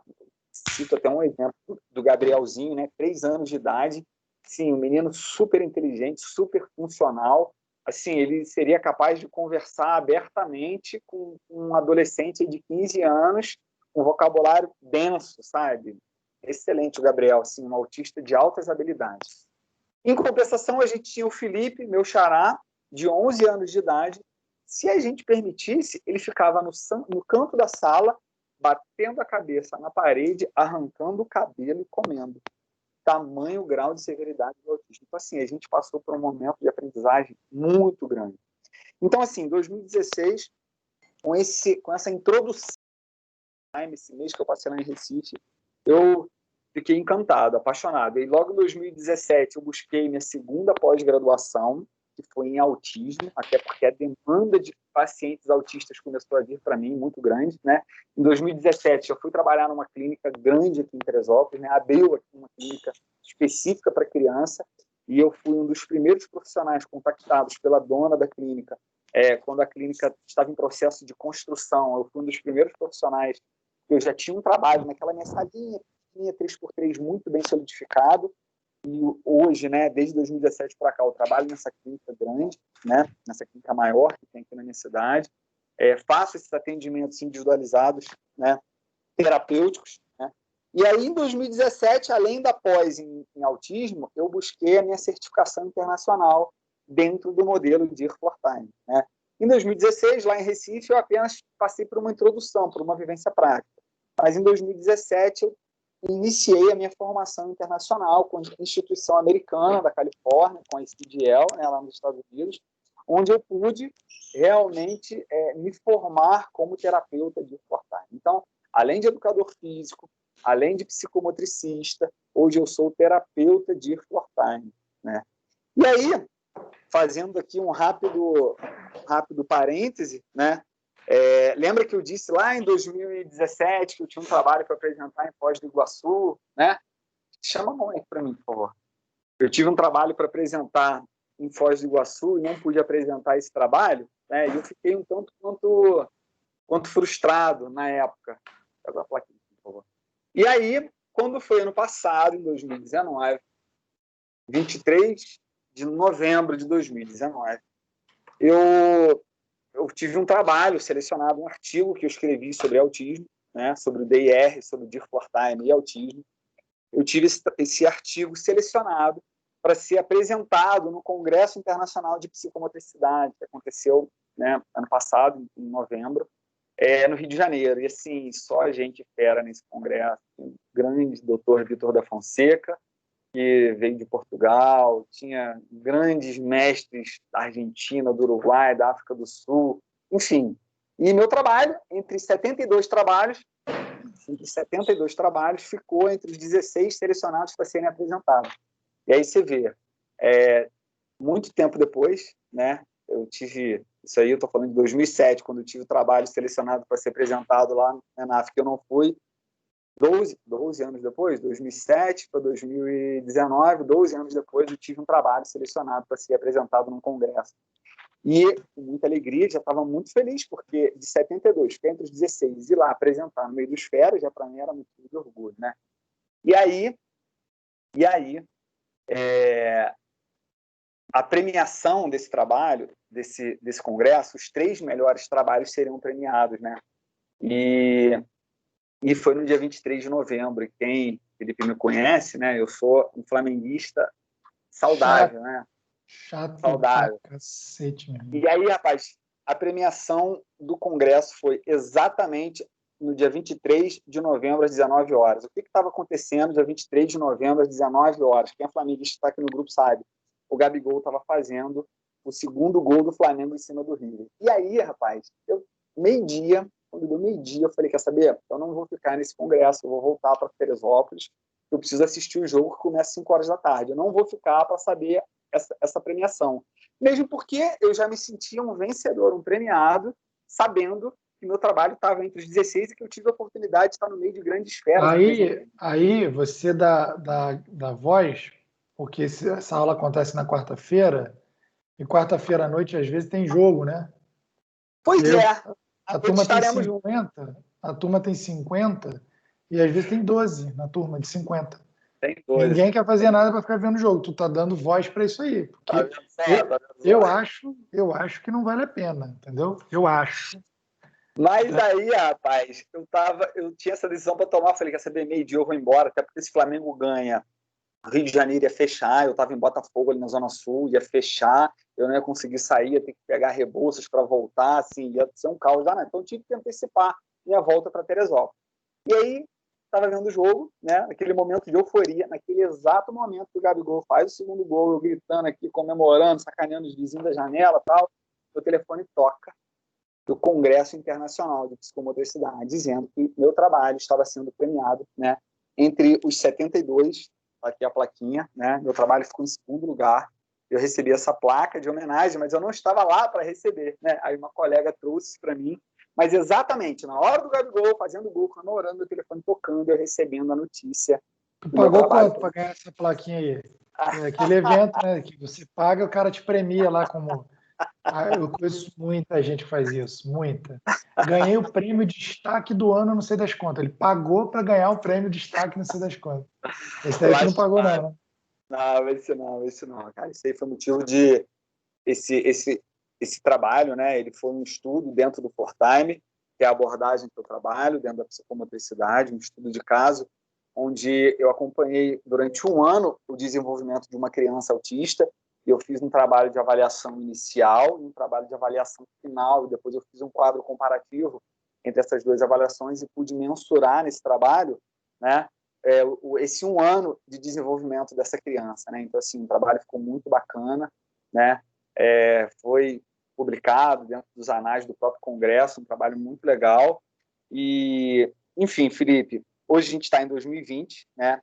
cito até um exemplo do Gabrielzinho, né? 3 anos de idade, sim, um menino super inteligente, super funcional. Assim, ele seria capaz de conversar abertamente com um adolescente de 15 anos, com um vocabulário denso, sabe? Excelente o Gabriel, assim, um autista de altas habilidades. Em compensação, a gente tinha o Felipe, meu xará, de 11 anos de idade. Se a gente permitisse, ele ficava no canto da sala, batendo a cabeça na parede, arrancando o cabelo e comendo. Tamanho grau de severidade do autismo. Então, assim, a gente passou por um momento de aprendizagem muito grande. Então, assim, em 2016, com essa introdução, esse mês que eu passei lá em Recife, eu fiquei encantado, apaixonado. E logo em 2017 eu busquei minha segunda pós-graduação, que foi em autismo, até porque a demanda de pacientes autistas começou a vir para mim muito grande, né? Em 2017 eu fui trabalhar numa clínica grande aqui em Teresópolis, né? Abriu aqui uma clínica específica para criança, e eu fui um dos primeiros profissionais contactados pela dona da clínica, quando a clínica estava em processo de construção. Eu fui um dos primeiros profissionais. Eu já tinha um trabalho naquela minha salinha, 3x3 muito bem solidificado, e hoje, né, desde 2017 para cá, eu trabalho nessa clínica grande, né, nessa clínica maior que tem aqui na minha cidade, faço esses atendimentos individualizados, né, terapêuticos, né, e aí em 2017, além da pós em autismo, eu busquei a minha certificação internacional dentro do modelo Dear for Time, né. Em 2016, lá em Recife, eu apenas passei por uma introdução, por uma vivência prática. Mas em 2017, eu iniciei a minha formação internacional com a instituição americana da Califórnia, com a CDL, né, lá nos Estados Unidos, onde eu pude realmente me formar como terapeuta de Dear for Time. Então, além de educador físico, além de psicomotricista, hoje eu sou terapeuta de Dear for Time, né? E aí, fazendo aqui um rápido parêntese, né? Lembra que eu disse lá em 2017 que eu tinha um trabalho para apresentar em Foz do Iguaçu, né? Chama a mão aí para mim, por favor. Eu tive um trabalho para apresentar em Foz do Iguaçu e não pude apresentar esse trabalho, né? E eu fiquei um tanto quanto frustrado na época. Pega a plaquinha, por favor. E aí, quando foi ano passado, em 2019, 23 de novembro de 2019, eu tive um trabalho selecionado, um artigo que eu escrevi sobre autismo, né, sobre o DIR, sobre o DIR-FOR-TIME e autismo. Eu tive esse artigo selecionado para ser apresentado no Congresso Internacional de Psicomotricidade, que aconteceu, né, ano passado, em novembro, no Rio de Janeiro. E, assim, só gente fera nesse congresso. O grande doutor Vitor da Fonseca, que veio de Portugal, tinha grandes mestres da Argentina, do Uruguai, da África do Sul, enfim. E meu trabalho, entre 72 trabalhos, ficou entre os 16 selecionados para serem apresentados. E aí você vê, muito tempo depois, né, isso aí eu estou falando de 2007, quando eu tive o trabalho selecionado para ser apresentado lá na ENAF, que eu não fui, 12 anos depois, 2007 para 2019, 12 anos depois, eu tive um trabalho selecionado para ser apresentado num congresso. E, com muita alegria, já estava muito feliz, porque de 72, fiquei entre os 16, ir lá apresentar no meio dos feras, já para mim era muito de orgulho, né? E aí a premiação desse trabalho, desse congresso, os 3 melhores trabalhos seriam premiados, né? E foi no dia 23 de novembro. E quem, Felipe, me conhece, né? Eu sou um flamenguista saudável, né? Chato Saudável. pra cacete, mesmo. E aí, rapaz, a premiação do congresso foi exatamente no dia 23 de novembro, às 19 horas. O que estava acontecendo no dia 23 de novembro, às 19 horas? Quem é flamenguista está aqui no grupo sabe. O Gabigol estava fazendo o segundo gol do Flamengo em cima do River. E aí, rapaz, quando deu meio-dia, eu falei, quer saber? Eu não vou ficar nesse congresso, eu vou voltar para Teresópolis, eu preciso assistir o jogo que começa às 5 horas da tarde. Eu não vou ficar para saber essa premiação. Mesmo porque eu já me sentia um vencedor, um premiado, sabendo que meu trabalho estava entre os 16 e que eu tive a oportunidade de estar no meio de grandes feras. Aí você da voz, porque essa aula acontece na quarta-feira, e quarta-feira à noite, às vezes, tem jogo, né? Pois A turma tem 50, a turma tem 50, e às vezes tem 12 na turma de 50. Tem 12. Ninguém quer fazer nada para ficar vendo o jogo. Tu tá dando voz para isso aí. Porque eu acho que não vale a pena, entendeu? Eu acho. Mas aí, rapaz, eu tinha essa decisão para tomar. Falei, quer saber, meio-dia eu vou embora, até porque se o Flamengo ganha, o Rio de Janeiro ia fechar, eu estava em Botafogo, ali na Zona Sul, ia fechar, eu não ia conseguir sair, ia ter que pegar Rebouças para voltar, assim, ia ser um caos danado. Então eu tive que antecipar minha volta para Teresópolis. E aí, estava vendo o jogo, né, naquele momento de euforia, naquele exato momento que o Gabigol faz o segundo gol, eu gritando aqui, comemorando, sacaneando os vizinhos da janela e tal, o telefone toca do Congresso Internacional de Psicomotricidade, dizendo que meu trabalho estava sendo premiado, né, entre os 72, aqui a plaquinha, né, meu trabalho ficou em segundo lugar, eu recebi essa placa de homenagem, mas eu não estava lá para receber, né, aí uma colega trouxe para mim, mas exatamente na hora do Gabigol, fazendo gol, comemorando, meu telefone tocando, eu recebendo a notícia. Tu pagou quanto para ganhar essa plaquinha aí? É aquele evento, né, que você paga, o cara te premia lá como... Eu conheço muita gente que faz isso, muita. Ganhei o prêmio de destaque do ano, não sei das contas. Ele pagou para ganhar o prêmio de destaque, não sei das contas. Esse daí tu não pagou, não, né? Não, esse não. Cara, isso aí foi motivo de... Esse trabalho, né? Ele foi um estudo dentro do FOR-TIME, que é a abordagem que eu trabalho, dentro da psicomotricidade, um estudo de caso, onde eu acompanhei durante um ano o desenvolvimento de uma criança autista. Eu fiz um trabalho de avaliação inicial e um trabalho de avaliação final, e depois eu fiz um quadro comparativo entre essas 2 avaliações e pude mensurar nesse trabalho, né, esse um ano de desenvolvimento dessa criança, né? Então, assim, o trabalho ficou muito bacana, né? Foi publicado dentro dos anais do próprio Congresso, um trabalho muito legal. E, enfim, Felipe, hoje a gente está em 2020, né?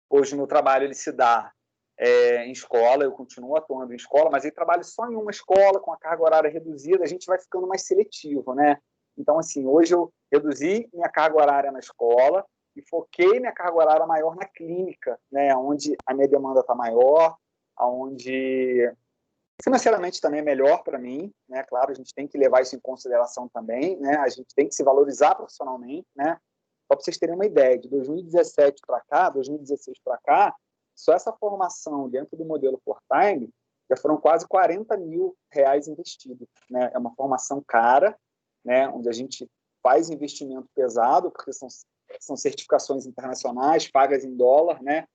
Hoje o meu trabalho ele se dá em escola, eu continuo atuando em escola, mas aí trabalho só em uma escola, com a carga horária reduzida, a gente vai ficando mais seletivo, né? Então, assim, hoje eu reduzi minha carga horária na escola e foquei minha carga horária maior na clínica, né? Onde a minha demanda está maior, onde financeiramente também é melhor para mim, né? Claro, a gente tem que levar isso em consideração também, né? A gente tem que se valorizar profissionalmente, né? Só para vocês terem uma ideia, de 2017 para cá, 2016 para cá, só essa formação dentro do modelo ForTime já foram quase R$40 mil investidos, né? É uma formação cara, né? Onde a gente faz investimento pesado, porque são certificações internacionais, pagas em dólar, né?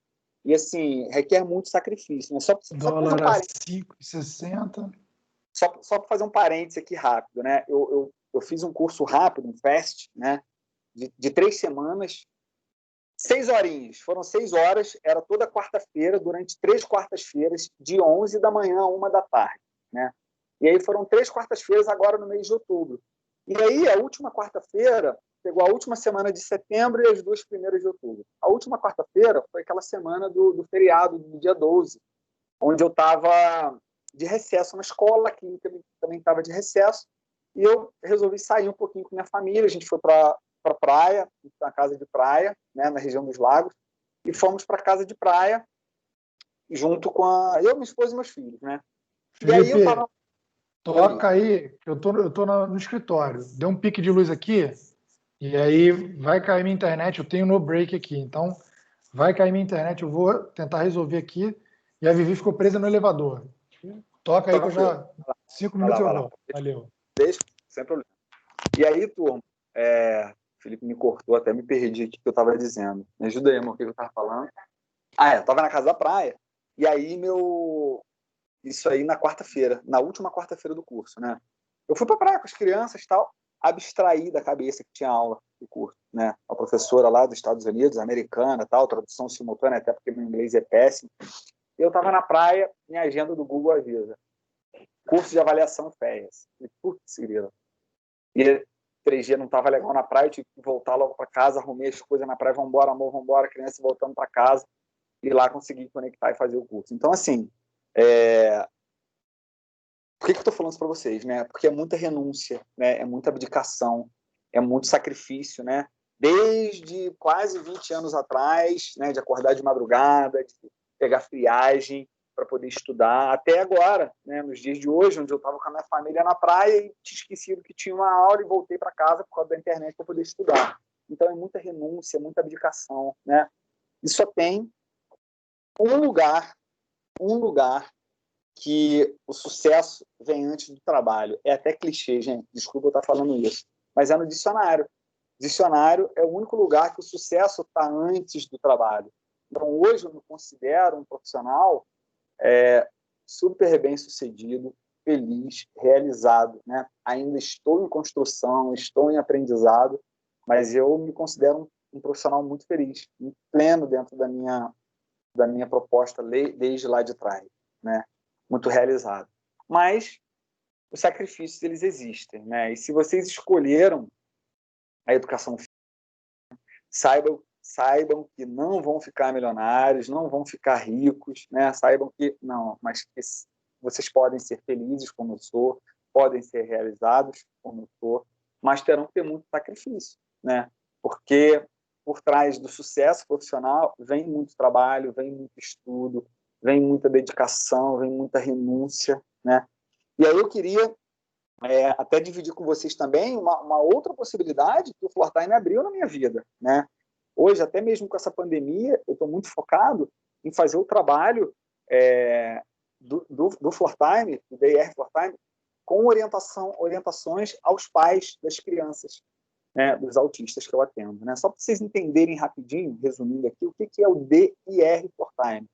E, assim, requer muito sacrifício, né? Só Dólar a 5,60. Só para fazer um parênteses aqui rápido, né? Eu fiz um curso rápido, um FAST, né? De 3 semanas, 6 horinhas. Foram 6 horas, era toda quarta-feira, durante 3 quartas-feiras, de 11 da manhã a 1 da tarde, né? E aí foram 3 quartas-feiras agora no mês de outubro. E aí, a última quarta-feira, pegou a última semana de setembro e as 2 primeiras de outubro. A última quarta-feira foi aquela semana do feriado, do dia 12, onde eu estava de recesso na escola, a clínica também estava de recesso, e eu resolvi sair um pouquinho com minha família. A gente foi para a praia, na casa de praia, né, na região dos lagos, e fomos para a casa de praia, junto com eu, minha esposa e meus filhos, né? Felipe, e aí eu tava... toca aí, que eu tô no escritório. Deu um pique de luz aqui, e aí vai cair minha internet. Eu tenho no break aqui, então vai cair minha internet. Eu vou tentar resolver aqui. E a Vivi ficou presa no elevador. Toca aí que eu já. 5 minutos eu volto. Valeu. Deixa, sem problema. E aí, turma, Felipe me cortou, até me perdi aqui o que eu estava dizendo. Me ajuda aí, amor, o que eu estava falando? Eu estava na casa da praia. E aí, isso aí na quarta-feira, na última quarta-feira do curso, né? Eu fui para a praia com as crianças e tal, abstraí da cabeça que tinha aula do curso, né? A professora lá dos Estados Unidos, americana, tal, tradução simultânea, até porque meu inglês é péssimo. Eu estava na praia, minha agenda do Google avisa: curso de avaliação FEAS. Putz, grila. E 3G não estava legal na praia, eu tive que voltar logo para casa, arrumei as coisas na praia, vambora, amor, vambora, criança voltando para casa, e lá consegui conectar e fazer o curso. Então, assim, por que eu estou falando isso para vocês, né? Porque é muita renúncia, né? É muita abdicação, é muito sacrifício, né? Desde quase 20 anos atrás, né? De acordar de madrugada, de pegar friagem para poder estudar, até agora, né? Nos dias de hoje, onde eu estava com a minha família na praia e tinha esquecido que tinha uma aula e voltei para casa por causa da internet para poder estudar. Então é muita renúncia, muita abdicação, né? E só tem um lugar que o sucesso vem antes do trabalho. É até clichê, gente, desculpa eu estar falando isso, mas é no dicionário. Dicionário é o único lugar que o sucesso está antes do trabalho. Então, hoje eu me considero um profissional super bem sucedido, feliz, realizado, né? Ainda estou em construção, estou em aprendizado, mas eu me considero um profissional muito feliz, muito pleno dentro da minha proposta desde lá de trás, né? Muito realizado. Mas os sacrifícios, eles existem, né? E se vocês escolheram a educação física, saibam que não vão ficar milionários, não vão ficar ricos, né? Saibam que não, mas que vocês podem ser felizes como eu sou, podem ser realizados como eu sou, mas terão que ter muito sacrifício, né? Porque por trás do sucesso profissional vem muito trabalho, vem muito estudo, vem muita dedicação, vem muita renúncia, né? E aí eu queria até dividir com vocês também uma outra possibilidade que o ForTime abriu na minha vida, né? Hoje, até mesmo com essa pandemia, eu estou muito focado em fazer o trabalho do ForTime, do DR ForTime, com orientações aos pais das crianças, né, dos autistas que eu atendo, né? Só para vocês entenderem rapidinho, resumindo aqui, o que é o DIR ForTime.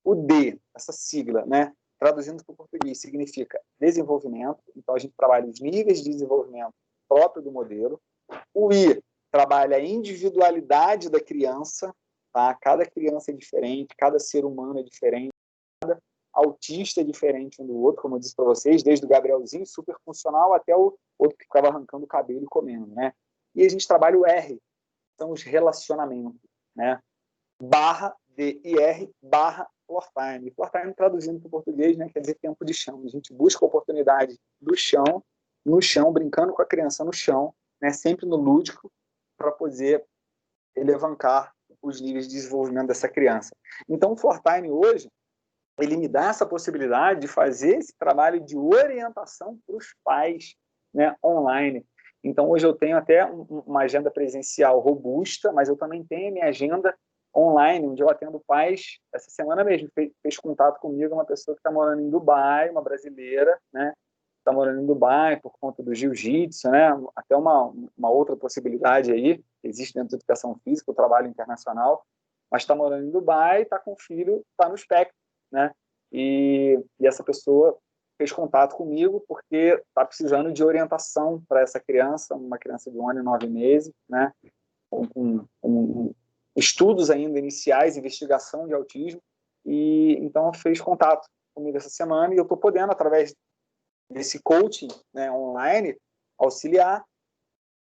O D, essa sigla, né, traduzindo para o português, significa desenvolvimento. Então, a gente trabalha os níveis de desenvolvimento próprio do modelo. O I trabalha a individualidade da criança. Tá? Cada criança é diferente, cada ser humano é diferente, cada autista é diferente um do outro, como eu disse para vocês, desde o Gabrielzinho, super funcional, até o outro que ficava arrancando o cabelo e comendo. Né? E a gente trabalha o R, são os relacionamentos, né? /DIR floor time. Floor time, traduzindo para o português, né, quer dizer tempo de chão. A gente busca oportunidade do chão, no chão, brincando com a criança no chão, né, sempre no lúdico, para poder elevancar os níveis de desenvolvimento dessa criança. Então, o floor time hoje, ele me dá essa possibilidade de fazer esse trabalho de orientação para os pais, né, online. Então, hoje eu tenho até uma agenda presencial robusta, mas eu também tenho a minha agenda online, onde eu atendo pais. Essa semana mesmo fez contato comigo uma pessoa que está morando em Dubai, uma brasileira, né? Está morando em Dubai por conta do jiu-jitsu, né? Até uma outra possibilidade aí, existe dentro da educação física, o trabalho internacional, mas está morando em Dubai, está com o filho, está no espectro, né? E essa pessoa fez contato comigo porque está precisando de orientação para essa criança, uma criança de 1 ano e 9 meses, né? Com estudos ainda iniciais, investigação de autismo, e então fez contato comigo essa semana e eu estou podendo, através desse coaching, né, online, auxiliar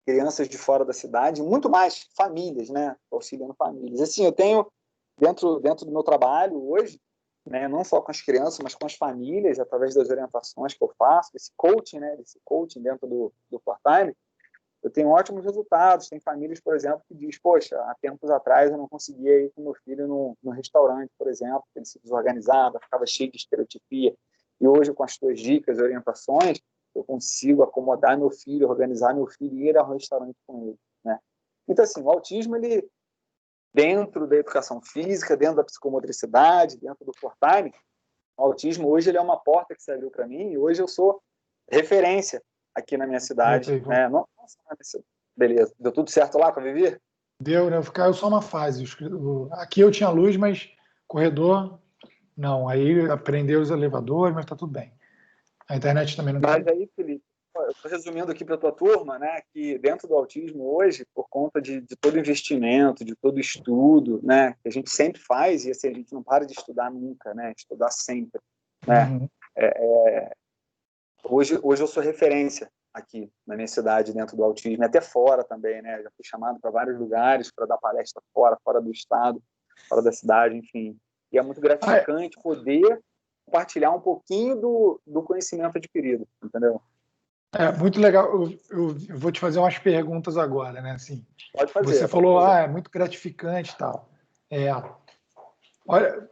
crianças de fora da cidade, muito mais famílias, né, auxiliando famílias. Assim, eu tenho, dentro do meu trabalho hoje, né, não só com as crianças, mas com as famílias, através das orientações que eu faço, desse coaching, né, dentro do part-time, eu tenho ótimos resultados. Tem famílias, por exemplo, que diz, poxa, há tempos atrás eu não conseguia ir com meu filho no restaurante, por exemplo, porque ele se desorganizava, ficava cheio de estereotipia. E hoje, com as tuas dicas e orientações, eu consigo acomodar meu filho, organizar meu filho e ir ao restaurante com ele, né? Então, assim, o autismo, ele, dentro da educação física, dentro da psicomotricidade, dentro do part-time, o autismo hoje ele é uma porta que se abriu para mim e hoje eu sou referência aqui na minha cidade, né? Nossa, beleza. Deu tudo certo lá com a Vivi? Deu, né? Caiu só uma fase. Aqui eu tinha luz, mas corredor, não. Aí aprendeu os elevadores, mas tá tudo bem. A internet também não caiu. Mas aí, Felipe, eu estou resumindo aqui para a tua turma, né, que dentro do autismo hoje, por conta de todo investimento, de todo estudo, né, que a gente sempre faz, e assim, a gente não para de estudar nunca, né, estudar sempre, né, Uhum. hoje eu sou referência aqui na minha cidade dentro do autismo, e até fora também, né, já fui chamado para vários lugares para dar palestra fora do estado, fora da cidade, enfim, e é muito gratificante poder compartilhar um pouquinho do conhecimento adquirido, entendeu? É muito legal. Eu vou te fazer umas perguntas agora, né? Assim, Pode você fazer, pode falou, fazer. é muito gratificante e tal. Olha,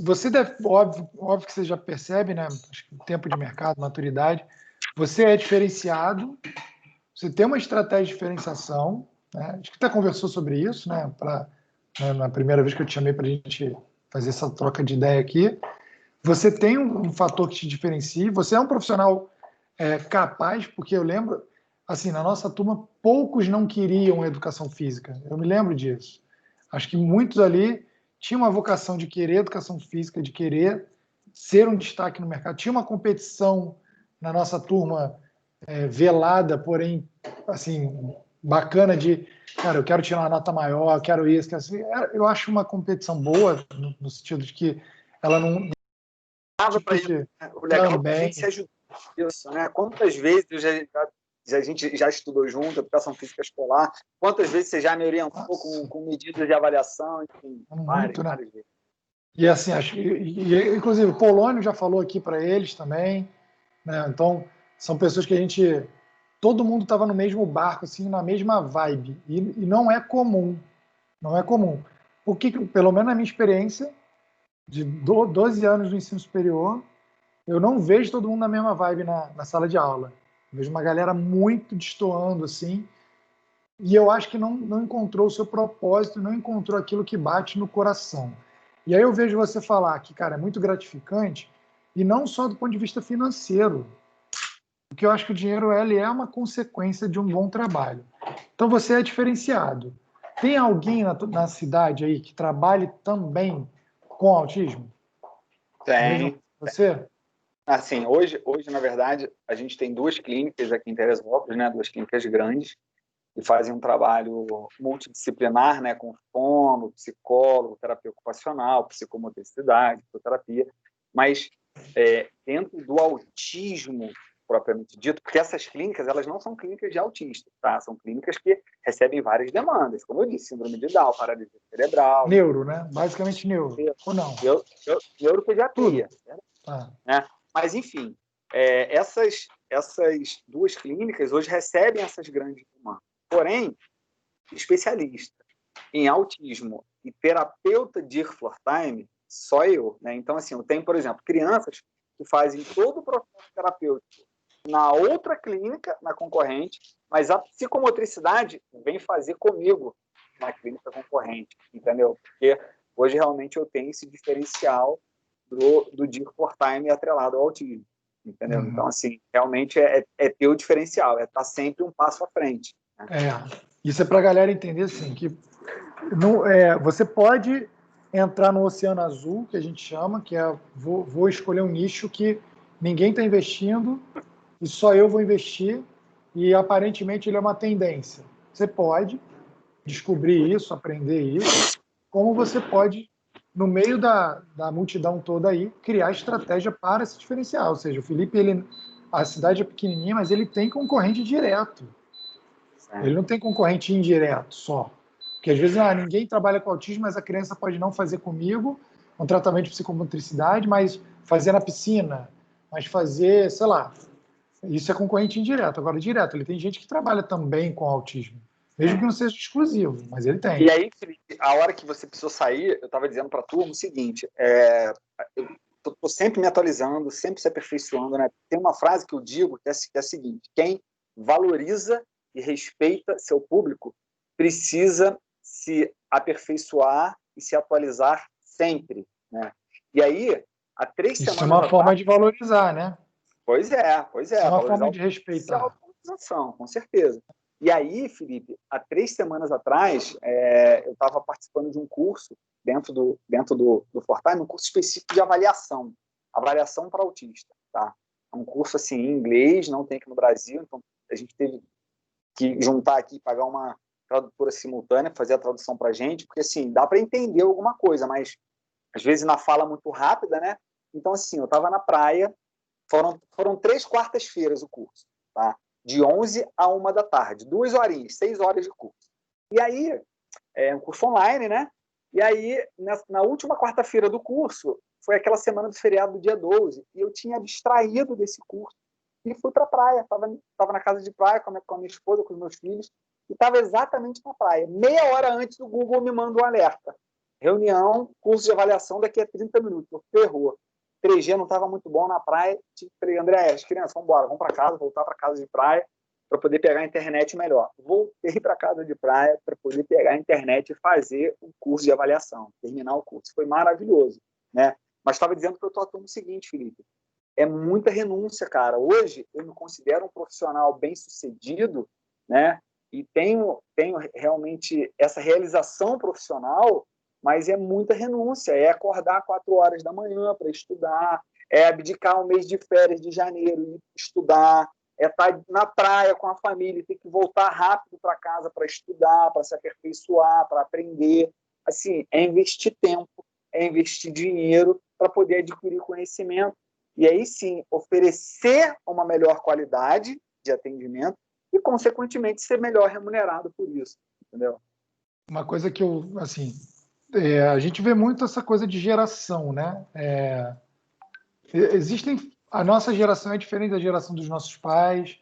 você deve, óbvio que você já percebe, né? Acho que tempo de mercado, maturidade. Você é diferenciado, você tem uma estratégia de diferenciação, né? Acho que até conversou sobre isso, né? Na primeira vez que eu te chamei para a gente fazer essa troca de ideia aqui. Você tem um fator que te diferencia, você é um profissional capaz, porque eu lembro, assim, na nossa turma, poucos não queriam educação física. Eu me lembro disso. Acho que muitos ali tinham uma vocação de querer educação física, de querer ser um destaque no mercado. Tinha uma competição na nossa turma velada, porém, assim, bacana de, cara, eu quero tirar uma nota maior, quero isso, quero assim. Eu acho uma competição boa, no sentido de que ela não Para tipo isso, de né? O legal é que a gente se também. ajuda isso, né? Quantas vezes a gente já estudou junto, educação física escolar, quantas vezes você já me orientou com medidas de avaliação, enfim, Muito, né? várias vezes. E assim, inclusive o Polônio já falou aqui para eles também, né? Então, são pessoas que todo mundo estava no mesmo barco, assim, na mesma vibe. E não é comum, não é comum. Porque, pelo menos na minha experiência, de 12 anos no ensino superior, eu não vejo todo mundo na mesma vibe na sala de aula. Eu vejo uma galera muito destoando, assim, e eu acho que não encontrou o seu propósito, não encontrou aquilo que bate no coração. E aí eu vejo você falar que, cara, é muito gratificante, e não só do ponto de vista financeiro, porque eu acho que o dinheiro ele é uma consequência de um bom trabalho. Então você é diferenciado. Tem alguém na cidade aí que trabalhe também com autismo? Mesmo Tem. você? Assim, hoje, na verdade, a gente tem 2 clínicas aqui em Teresópolis, né? 2 clínicas grandes, que fazem um trabalho multidisciplinar, né? Com fono, psicólogo, terapia ocupacional, psicomotricidade, psicoterapia. Mas dentro do autismo propriamente dito, porque essas clínicas, elas não são clínicas de autista, tá? São clínicas que recebem várias demandas, como eu disse, síndrome de Down, paralisia cerebral. Neuro, né? Basicamente neuro, ou não? Neuropediatria. Ah. Né? Mas, enfim, essas duas clínicas hoje recebem essas grandes demandas. Porém, especialista em autismo e terapeuta de floor time, só eu. Né? Então, assim, eu tenho, por exemplo, crianças que fazem todo o processo terapêutico na outra clínica, na concorrente, mas a psicomotricidade vem fazer comigo na clínica concorrente, entendeu? Porque hoje realmente eu tenho esse diferencial do Dico for Time atrelado ao autismo, entendeu? Uhum. Então, assim, realmente é ter o diferencial, é estar sempre um passo à frente. Né? Isso é para a galera entender, assim, que você pode entrar no oceano azul, que a gente chama, que é vou escolher um nicho que ninguém está investindo e só eu vou investir, e aparentemente ele é uma tendência. Você pode descobrir isso, aprender isso, como você pode, no meio da multidão toda aí, criar estratégia para se diferenciar. Ou seja, o Felipe, a cidade é pequenininha, mas ele tem concorrente direto. Ele não tem concorrente indireto só. Porque às vezes ninguém trabalha com autismo, mas a criança pode não fazer comigo um tratamento de psicomotricidade, mas fazer na piscina, mas fazer, sei lá. Isso é concorrente indireto. Agora, direto, ele tem gente que trabalha também com autismo. Mesmo que não seja exclusivo, mas ele tem. E aí, Felipe, a hora que você precisou sair, eu estava dizendo para a turma o seguinte, eu estou sempre me atualizando, sempre se aperfeiçoando. Né? Tem uma frase que eu digo que é a seguinte: quem valoriza e respeita seu público precisa se aperfeiçoar e se atualizar sempre. Né? E aí, há 3 semanas Isso é uma forma de valorizar, né? Pois é. Isso é uma forma de respeitar. Autorização, com certeza. E aí, Felipe, há 3 semanas atrás, eu estava participando de um curso dentro do Fortime, um curso específico de avaliação para autista. Tá? É um curso assim, em inglês, não tem aqui no Brasil, então a gente teve que juntar aqui, pagar uma tradutora simultânea, fazer a tradução para a gente, porque assim, dá para entender alguma coisa, mas às vezes na fala muito rápida, né? Então, assim, eu estava na praia, foram 3 quartas-feiras o curso, tá? De 11 a 1 da tarde, 2 horinhas, 6 horas de curso. E aí, um curso online, né? E aí, na última quarta-feira do curso, foi aquela semana do feriado do dia 12, e eu tinha abstraído desse curso e fui para a praia. Estava na casa de praia com a minha esposa, com os meus filhos, e estava exatamente na praia. Meia hora antes do Google me manda um alerta. Reunião, curso de avaliação daqui a 30 minutos. Eu ferrou. 3G não estava muito bom na praia. Falei, André, as crianças, vamos embora, vamos para casa, voltar para casa de praia para poder pegar a internet melhor. Voltei para casa de praia para poder pegar a internet e fazer o curso de avaliação, terminar o curso. Foi maravilhoso, né? Mas estava dizendo para eu estou atuando o seguinte, Felipe, é muita renúncia, cara. Hoje eu me considero um profissional bem-sucedido, né? E tenho realmente essa realização profissional, mas é muita renúncia. É acordar 4 horas da manhã para estudar, é abdicar um mês de férias de janeiro e estudar, é estar na praia com a família e ter que voltar rápido para casa para estudar, para se aperfeiçoar, para aprender. Assim, é investir tempo, é investir dinheiro para poder adquirir conhecimento. E aí sim, oferecer uma melhor qualidade de atendimento e, consequentemente, ser melhor remunerado por isso, entendeu? Uma coisa que a gente vê muito essa coisa de geração, né? A nossa geração é diferente da geração dos nossos pais,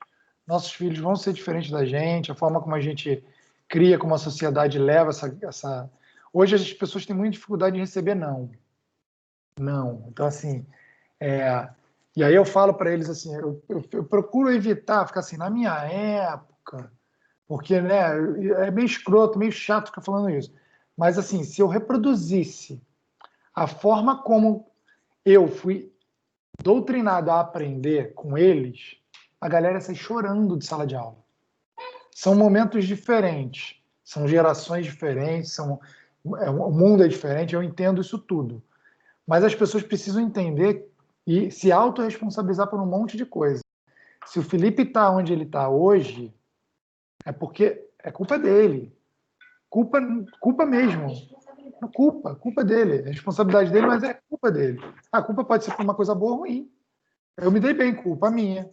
nossos filhos vão ser diferentes da gente, a forma como a gente cria, como a sociedade leva essa... Hoje as pessoas têm muita dificuldade em receber não. Não. Então, assim, e aí eu falo para eles assim, eu procuro evitar ficar assim, na minha época, porque, né, é meio escroto, meio chato ficar falando isso. Mas, assim, se eu reproduzisse a forma como eu fui doutrinado a aprender com eles, a galera sai chorando de sala de aula. São momentos diferentes, são gerações diferentes, o mundo é diferente, eu entendo isso tudo. Mas as pessoas precisam entender e se autorresponsabilizar por um monte de coisa. Se o Felipe está onde ele está hoje, é porque é culpa dele. Culpa mesmo. Culpa dele. É responsabilidade dele, mas é culpa dele. A culpa pode ser por uma coisa boa ou ruim. Eu me dei bem, culpa minha.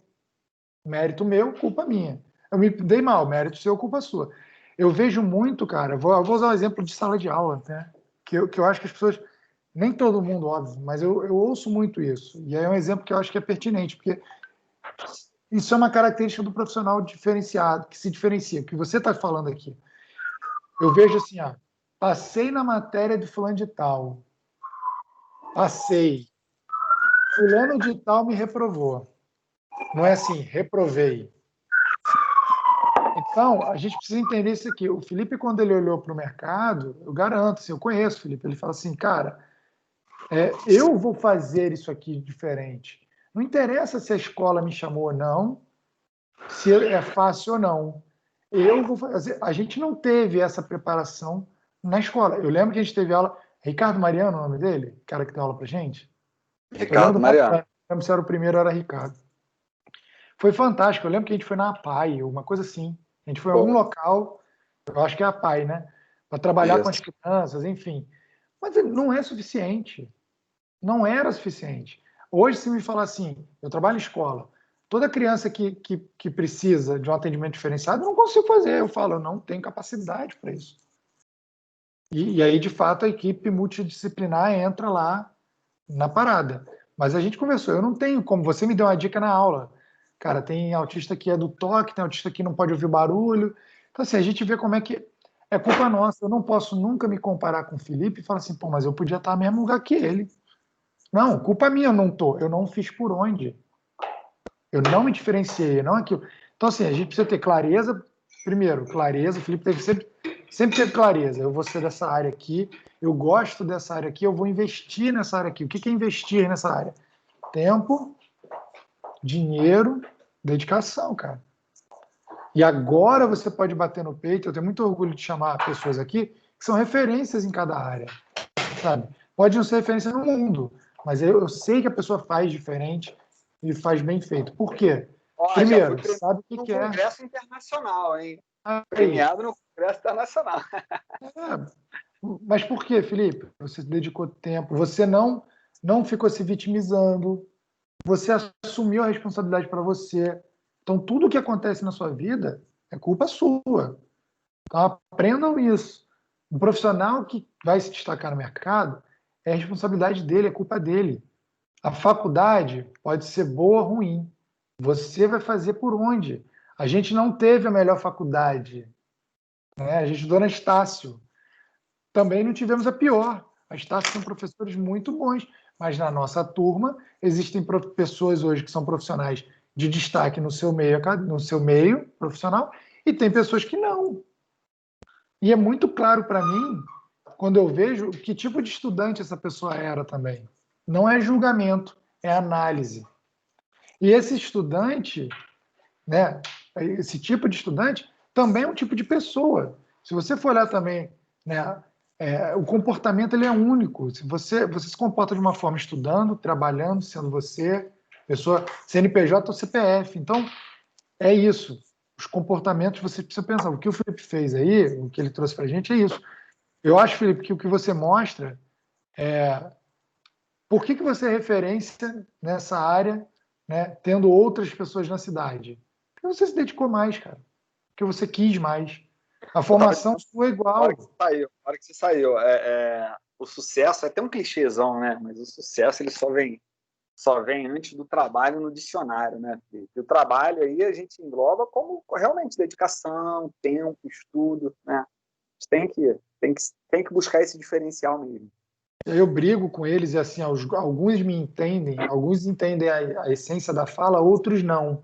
mérito meu, culpa minha. Eu me dei mal, mérito seu, culpa sua. Eu vejo muito, cara, eu vou usar um exemplo de sala de aula, né? Que eu acho que as pessoas, nem todo mundo, óbvio, mas eu ouço muito isso. E aí é um exemplo que eu acho que é pertinente, porque isso é uma característica do profissional diferenciado, que se diferencia, o que você está falando aqui. Eu vejo assim, ó, passei na matéria de fulano de tal, passei, fulano de tal me reprovou. Não é assim, reprovei. Então, a gente precisa entender isso aqui. O Felipe, quando ele olhou para o mercado, eu garanto, assim, eu conheço o Felipe, ele fala assim, cara, eu vou fazer isso aqui diferente. Não interessa se a escola me chamou ou não, se é fácil ou não. Eu vou fazer. A gente não teve essa preparação na escola. Eu lembro que a gente teve aula. Ricardo Mariano, o nome dele? O cara que deu aula pra gente? Eu lembro Ricardo do nome, Mariano. não lembro se era o primeiro, era Ricardo. Foi fantástico. Eu lembro que a gente foi na APAI, uma coisa assim. A gente foi em algum Pô, local, eu acho que é a APAI, né? Para trabalhar com as isso. crianças, enfim. Mas não é suficiente. Não era suficiente. Hoje, se me falar assim, eu trabalho em escola, toda criança que precisa de um atendimento diferenciado, eu não consigo fazer. Eu falo, eu não tenho capacidade para isso. E aí, de fato, a equipe multidisciplinar entra lá na parada. Mas a gente conversou, eu não tenho como, você me deu uma dica na aula. Cara, tem autista que é do toque, tem autista que não pode ouvir barulho. Então, assim, a gente vê como é que é culpa nossa. Eu não posso nunca me comparar com o Felipe e falar assim, pô, mas eu podia estar no mesmo lugar que ele. Não, culpa minha, eu não tô. Eu não fiz por onde. Eu não me diferenciei, não aquilo. Então, assim, a gente precisa ter clareza. Primeiro, clareza. O Felipe sempre teve clareza. Eu vou ser dessa área aqui, eu gosto dessa área aqui, eu vou investir nessa área aqui. O que é investir nessa área? Tempo, dinheiro, dedicação, cara. E agora você pode bater no peito. Eu tenho muito orgulho de chamar pessoas aqui que são referências em cada área, sabe? Pode não ser referência no mundo, mas eu sei que a pessoa faz diferente e faz bem feito. Por quê? Ó, já fui Primeiro, premiado sabe o que no quer. Congresso Internacional, hein? Aí, Premiado no Congresso Internacional. mas por quê, Felipe? Você dedicou tempo, você não ficou se vitimizando, você assumiu a responsabilidade para você. Então, tudo que acontece na sua vida é culpa sua. Então, aprendam isso. Um profissional que vai se destacar no mercado é responsabilidade dele, é culpa dele. A faculdade pode ser boa ou ruim. Você vai fazer por onde? A gente não teve a melhor faculdade, né? A gente estudou na Estácio. Também não tivemos a pior. A Estácio tem professores muito bons, mas na nossa turma existem pessoas hoje que são profissionais de destaque no seu meio profissional e tem pessoas que não. E é muito claro para mim, quando eu vejo que tipo de estudante essa pessoa era também. Não é julgamento, é análise. E esse estudante, né, esse tipo de estudante, também é um tipo de pessoa. Se você for olhar também, né, o comportamento ele é único. Se você se comporta de uma forma estudando, trabalhando, sendo você, pessoa CNPJ ou CPF. Então, é isso. Os comportamentos você precisa pensar. O que o Felipe fez aí, o que ele trouxe para a gente é isso. Eu acho, Felipe, que o que você mostra é por que você é referência nessa área, né, tendo outras pessoas na cidade? Porque você se dedicou mais, cara. Porque você quis mais. A Eu tava formação sua é na hora que igual. você saiu, na hora que você saiu. O sucesso é até um clichêzão, né? Mas o sucesso ele só vem antes do trabalho no dicionário, né? E o trabalho aí a gente engloba como realmente dedicação, tempo, estudo, né? A gente tem que buscar esse diferencial mesmo. Eu brigo com eles e assim, alguns me entendem, alguns entendem a essência da fala, outros não.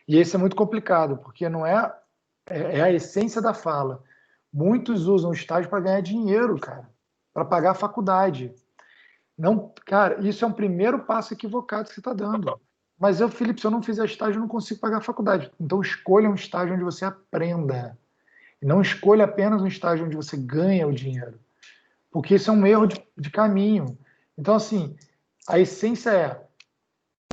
E esse é muito complicado, porque não é a essência da fala. Muitos usam o estágio para ganhar dinheiro, cara, para pagar a faculdade. Não, cara, isso é um primeiro passo equivocado que você está dando. Mas eu, Felipe, se eu não fizer estágio, eu não consigo pagar a faculdade. Então escolha um estágio onde você aprenda. E não escolha apenas um estágio onde você ganha o dinheiro. Porque isso é um erro de caminho. Então, assim, a essência é: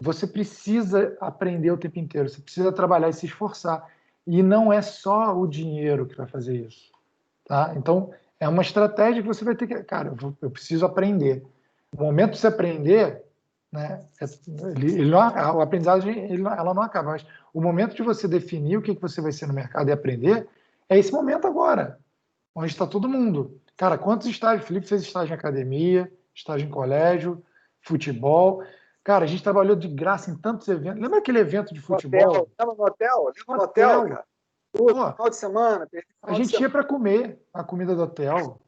você precisa aprender o tempo inteiro, você precisa trabalhar e se esforçar. E não é só o dinheiro que vai fazer isso. Tá? Então, é uma estratégia que você vai ter que. Cara, eu preciso aprender. No momento de você aprender, né? A aprendizagem ela não acaba, mas o momento de você definir o que você vai ser no mercado e aprender é esse momento agora, onde está todo mundo. Cara, quantos estágios? O Felipe fez estágio em academia, estágio em colégio, futebol. Cara, a gente trabalhou de graça em tantos eventos. Lembra aquele evento de No hotel, futebol? lembra no hotel? Lembra no hotel, Hotel. cara? Pô, Final de semana, a final de gente ia semana. para comer a comida do hotel.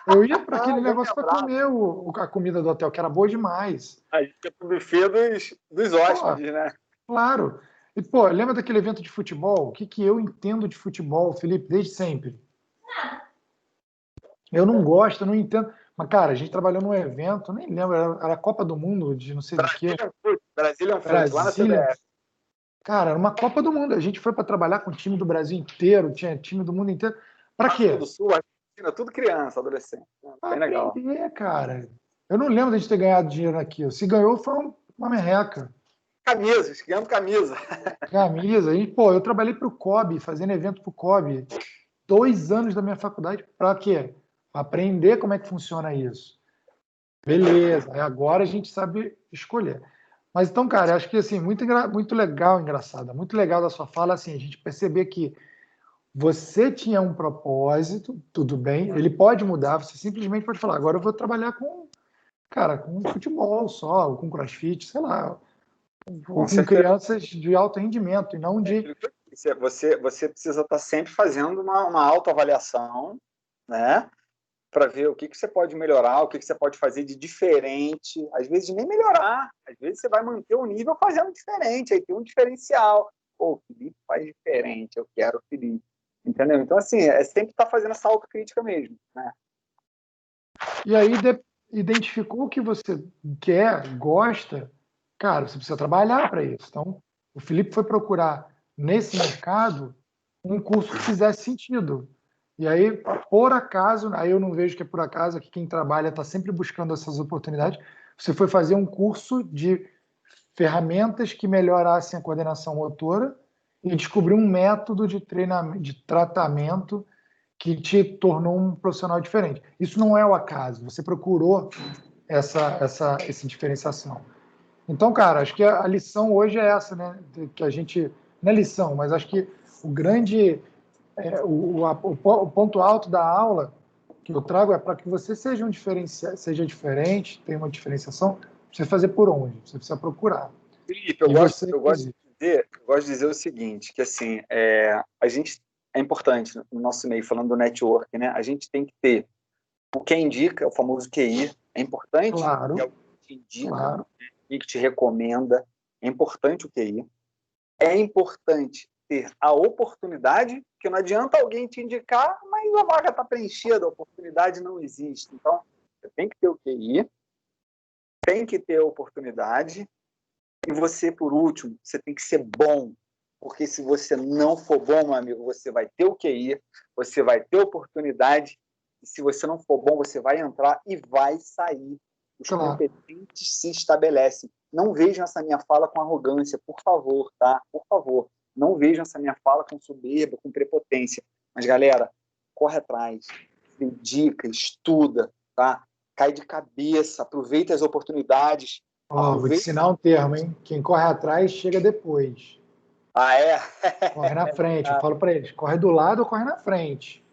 Eu ia para Ah, aquele bem negócio para lembrado. comer a comida do hotel, que era boa demais. A gente ia pro buffet dos Pô, hóspedes, né? claro. E, pô, lembra daquele evento de futebol? O que eu entendo de futebol, Felipe, desde sempre? Eu não gosto, eu não entendo. Mas, cara, a gente trabalhou num evento, nem lembro, era a Copa do Mundo de não sei do que. Brazilian Foot, lá na Brasília. CBF. Cara, era uma Copa do Mundo. A gente foi para trabalhar com o time do Brasil inteiro, tinha time do mundo inteiro. Para África quê? do Sul, Argentina, tudo criança, adolescente. Para Bem legal. aprender, cara. Eu não lembro de a gente ter ganhado dinheiro naquilo. Se ganhou, foi uma merreca. Camisas, ganhando camisa. Camisa. E, pô, eu trabalhei para o COB, fazendo evento para o COB. 2 anos da minha faculdade. Para quê? Pra aprender como é que funciona isso. Beleza. Aí agora a gente sabe escolher. Mas então, cara, acho que assim, muito legal, engraçado. Muito legal da sua fala, assim, a gente perceber que você tinha um propósito, tudo bem, ele pode mudar, você simplesmente pode falar, agora eu vou trabalhar com, cara, com futebol só, ou com crossfit, sei lá, Com ou com certeza. crianças de alto rendimento, e não de... Você precisa estar sempre fazendo uma autoavaliação, né? Para ver o que você pode melhorar, o que você pode fazer de diferente. Às vezes nem melhorar, às vezes você vai manter o nível fazendo diferente, aí tem um diferencial. Pô, o Felipe faz diferente, eu quero o Felipe. Entendeu? Então, assim, é sempre estar fazendo essa autocrítica mesmo, né? E aí, identificou o que você quer, gosta, cara, você precisa trabalhar para isso. Então, o Felipe foi procurar nesse mercado um curso que fizesse sentido. E aí, por acaso, aí eu não vejo que é por acaso, que quem trabalha está sempre buscando essas oportunidades. Você foi fazer um curso de ferramentas que melhorassem a coordenação motora e descobriu um método de treinamento, de tratamento que te tornou um profissional diferente. Isso não é o acaso, você procurou essa diferenciação. Então, cara, acho que a lição hoje é essa, né? Que a gente. Não é lição, mas acho que o grande. O ponto alto da aula que eu trago é para que você seja diferente, tenha uma diferenciação, você fazer por onde? Você precisa procurar. Felipe, E você, eu gosto de dizer o seguinte, que assim, a gente é importante no nosso meio, falando do network, né? A gente tem que ter o que indica, o famoso QI, é importante, claro, que é o que te indica, claro, e que te recomenda, é importante o QI. É importante ter a oportunidade, que não adianta alguém te indicar, mas a vaga está preenchida, a oportunidade não existe. Então, você tem que ter o QI, tem que ter a oportunidade, e você, por último, você tem que ser bom. Porque se você não for bom, meu amigo, você vai ter o QI, você vai ter oportunidade, e se você não for bom, você vai entrar e vai sair. Os claro. competentes se estabelecem. Não vejam essa minha fala com arrogância, por favor, tá? Por favor. Não vejam essa minha fala com soberba, com prepotência. Mas, galera, corre atrás, dedica, estuda, tá? Cai de cabeça, aproveita as oportunidades. Ó, vou te ensinar um termo, hein? Quem corre atrás chega depois. Ah, é? Corre na frente. Eu falo para eles: corre do lado ou corre na frente.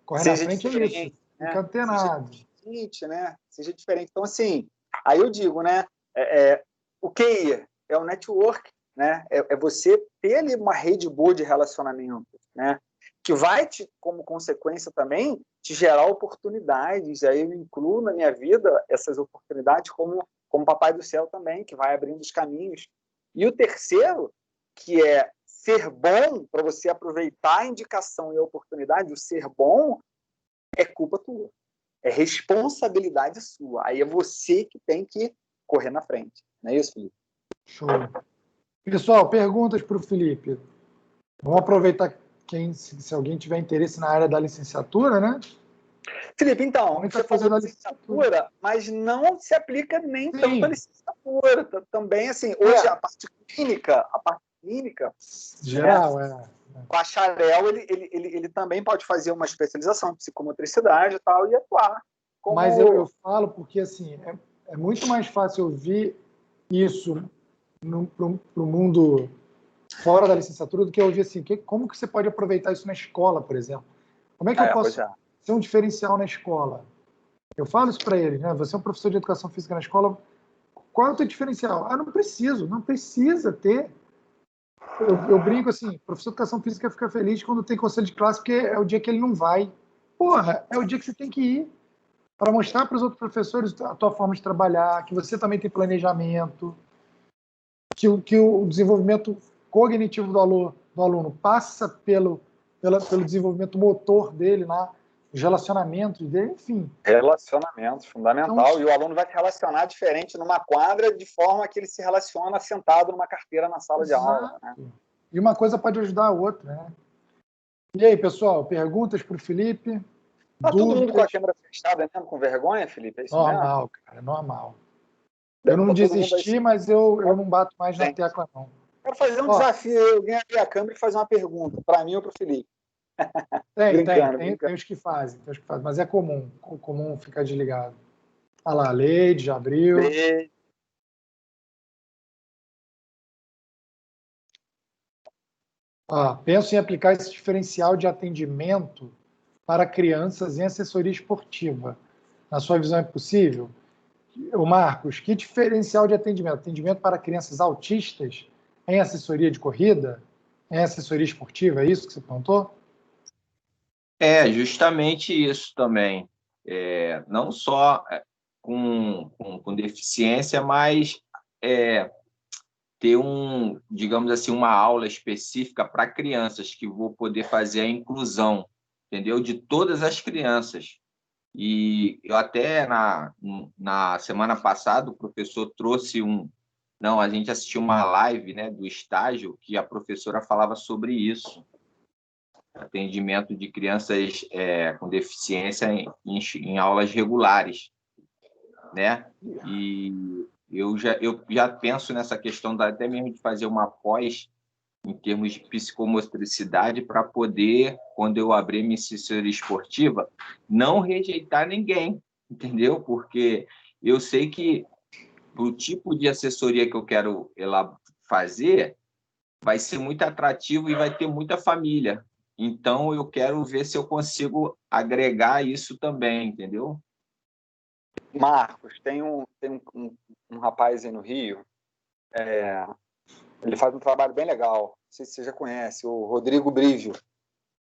Corre na Seja frente é isso. diferente, Fica né? Seja antenado. diferente, né? Seja diferente. Então, assim, aí eu digo, né? O QI é o network, né? É você ter ali uma rede boa de relacionamento, né? Que vai, como consequência também, te gerar oportunidades. Aí eu incluo na minha vida essas oportunidades como Papai do Céu também, que vai abrindo os caminhos. E o terceiro, que é ser bom, para você aproveitar a indicação e a oportunidade, o ser bom é culpa tua, é responsabilidade sua. Aí é você que tem que correr na frente. Não é isso, Felipe? Show. Pessoal, perguntas para o Felipe. Vamos aproveitar se alguém tiver interesse na área da licenciatura, né? Felipe, então, Muita você coisa falou da licenciatura, mas não se aplica nem tanto a Sim. licenciatura. Também, assim, hoje a parte clínica, geral, né, o bacharel, ele também pode fazer uma especialização em psicomotricidade e tal, e atuar como... Mas eu falo porque, assim, é muito mais fácil eu vir isso para o mundo fora da licenciatura do que eu ouvi assim, como que você pode aproveitar isso na escola, por exemplo? Como é que eu posso ser um diferencial na escola? Eu falo isso para eles, né? Você é um professor de educação física na escola, qual é o teu diferencial? Não precisa ter. Eu brinco assim, professor de educação física fica feliz quando tem conselho de classe, porque é o dia que ele não vai. Porra, é o dia que você tem que ir para mostrar para os outros professores a tua forma de trabalhar, que você também tem planejamento, que o desenvolvimento cognitivo do aluno passa pelo desenvolvimento motor dele, os relacionamentos dele, enfim. Relacionamentos, fundamental. Então, e o aluno vai se relacionar diferente numa quadra, de forma que ele se relaciona sentado numa carteira na sala de aula. Né? E uma coisa pode ajudar a outra. Né? E aí, pessoal, perguntas para o Felipe? Tá todo mundo com a câmera fechada mesmo, com vergonha, Felipe? É isso normal, mesmo? Cara, normal. Eu não desisti, mas eu não bato mais na tecla, não. Quero fazer um desafio, alguém abrir a câmera e fazer uma pergunta, para mim ou para o Felipe. Tem os que fazem, mas é comum ficar desligado. Olha lá, a Leide já abriu. Penso em aplicar esse diferencial de atendimento para crianças em assessoria esportiva. Na sua visão, é possível? O Marcos, que diferencial de atendimento? Atendimento para crianças autistas em assessoria de corrida? Em assessoria esportiva? É isso que você perguntou? É, justamente isso também. Não só com deficiência, mas ter digamos assim, uma aula específica para crianças, que vou poder fazer a inclusão, entendeu? De todas as crianças. E eu até, na semana passada, o professor trouxe a gente assistiu uma live, né, do estágio, que a professora falava sobre isso. Atendimento de crianças com deficiência em aulas regulares, né? E eu já penso nessa questão até mesmo de fazer uma pós em termos de psicomotricidade para poder, quando eu abrir minha assessoria esportiva, não rejeitar ninguém, entendeu? Porque eu sei que o tipo de assessoria que eu quero fazer vai ser muito atrativo e vai ter muita família. Então, eu quero ver se eu consigo agregar isso também, entendeu? Marcos, tem um rapaz aí no Rio, ele faz um trabalho bem legal, não sei se você já conhece, o Rodrigo Brívio.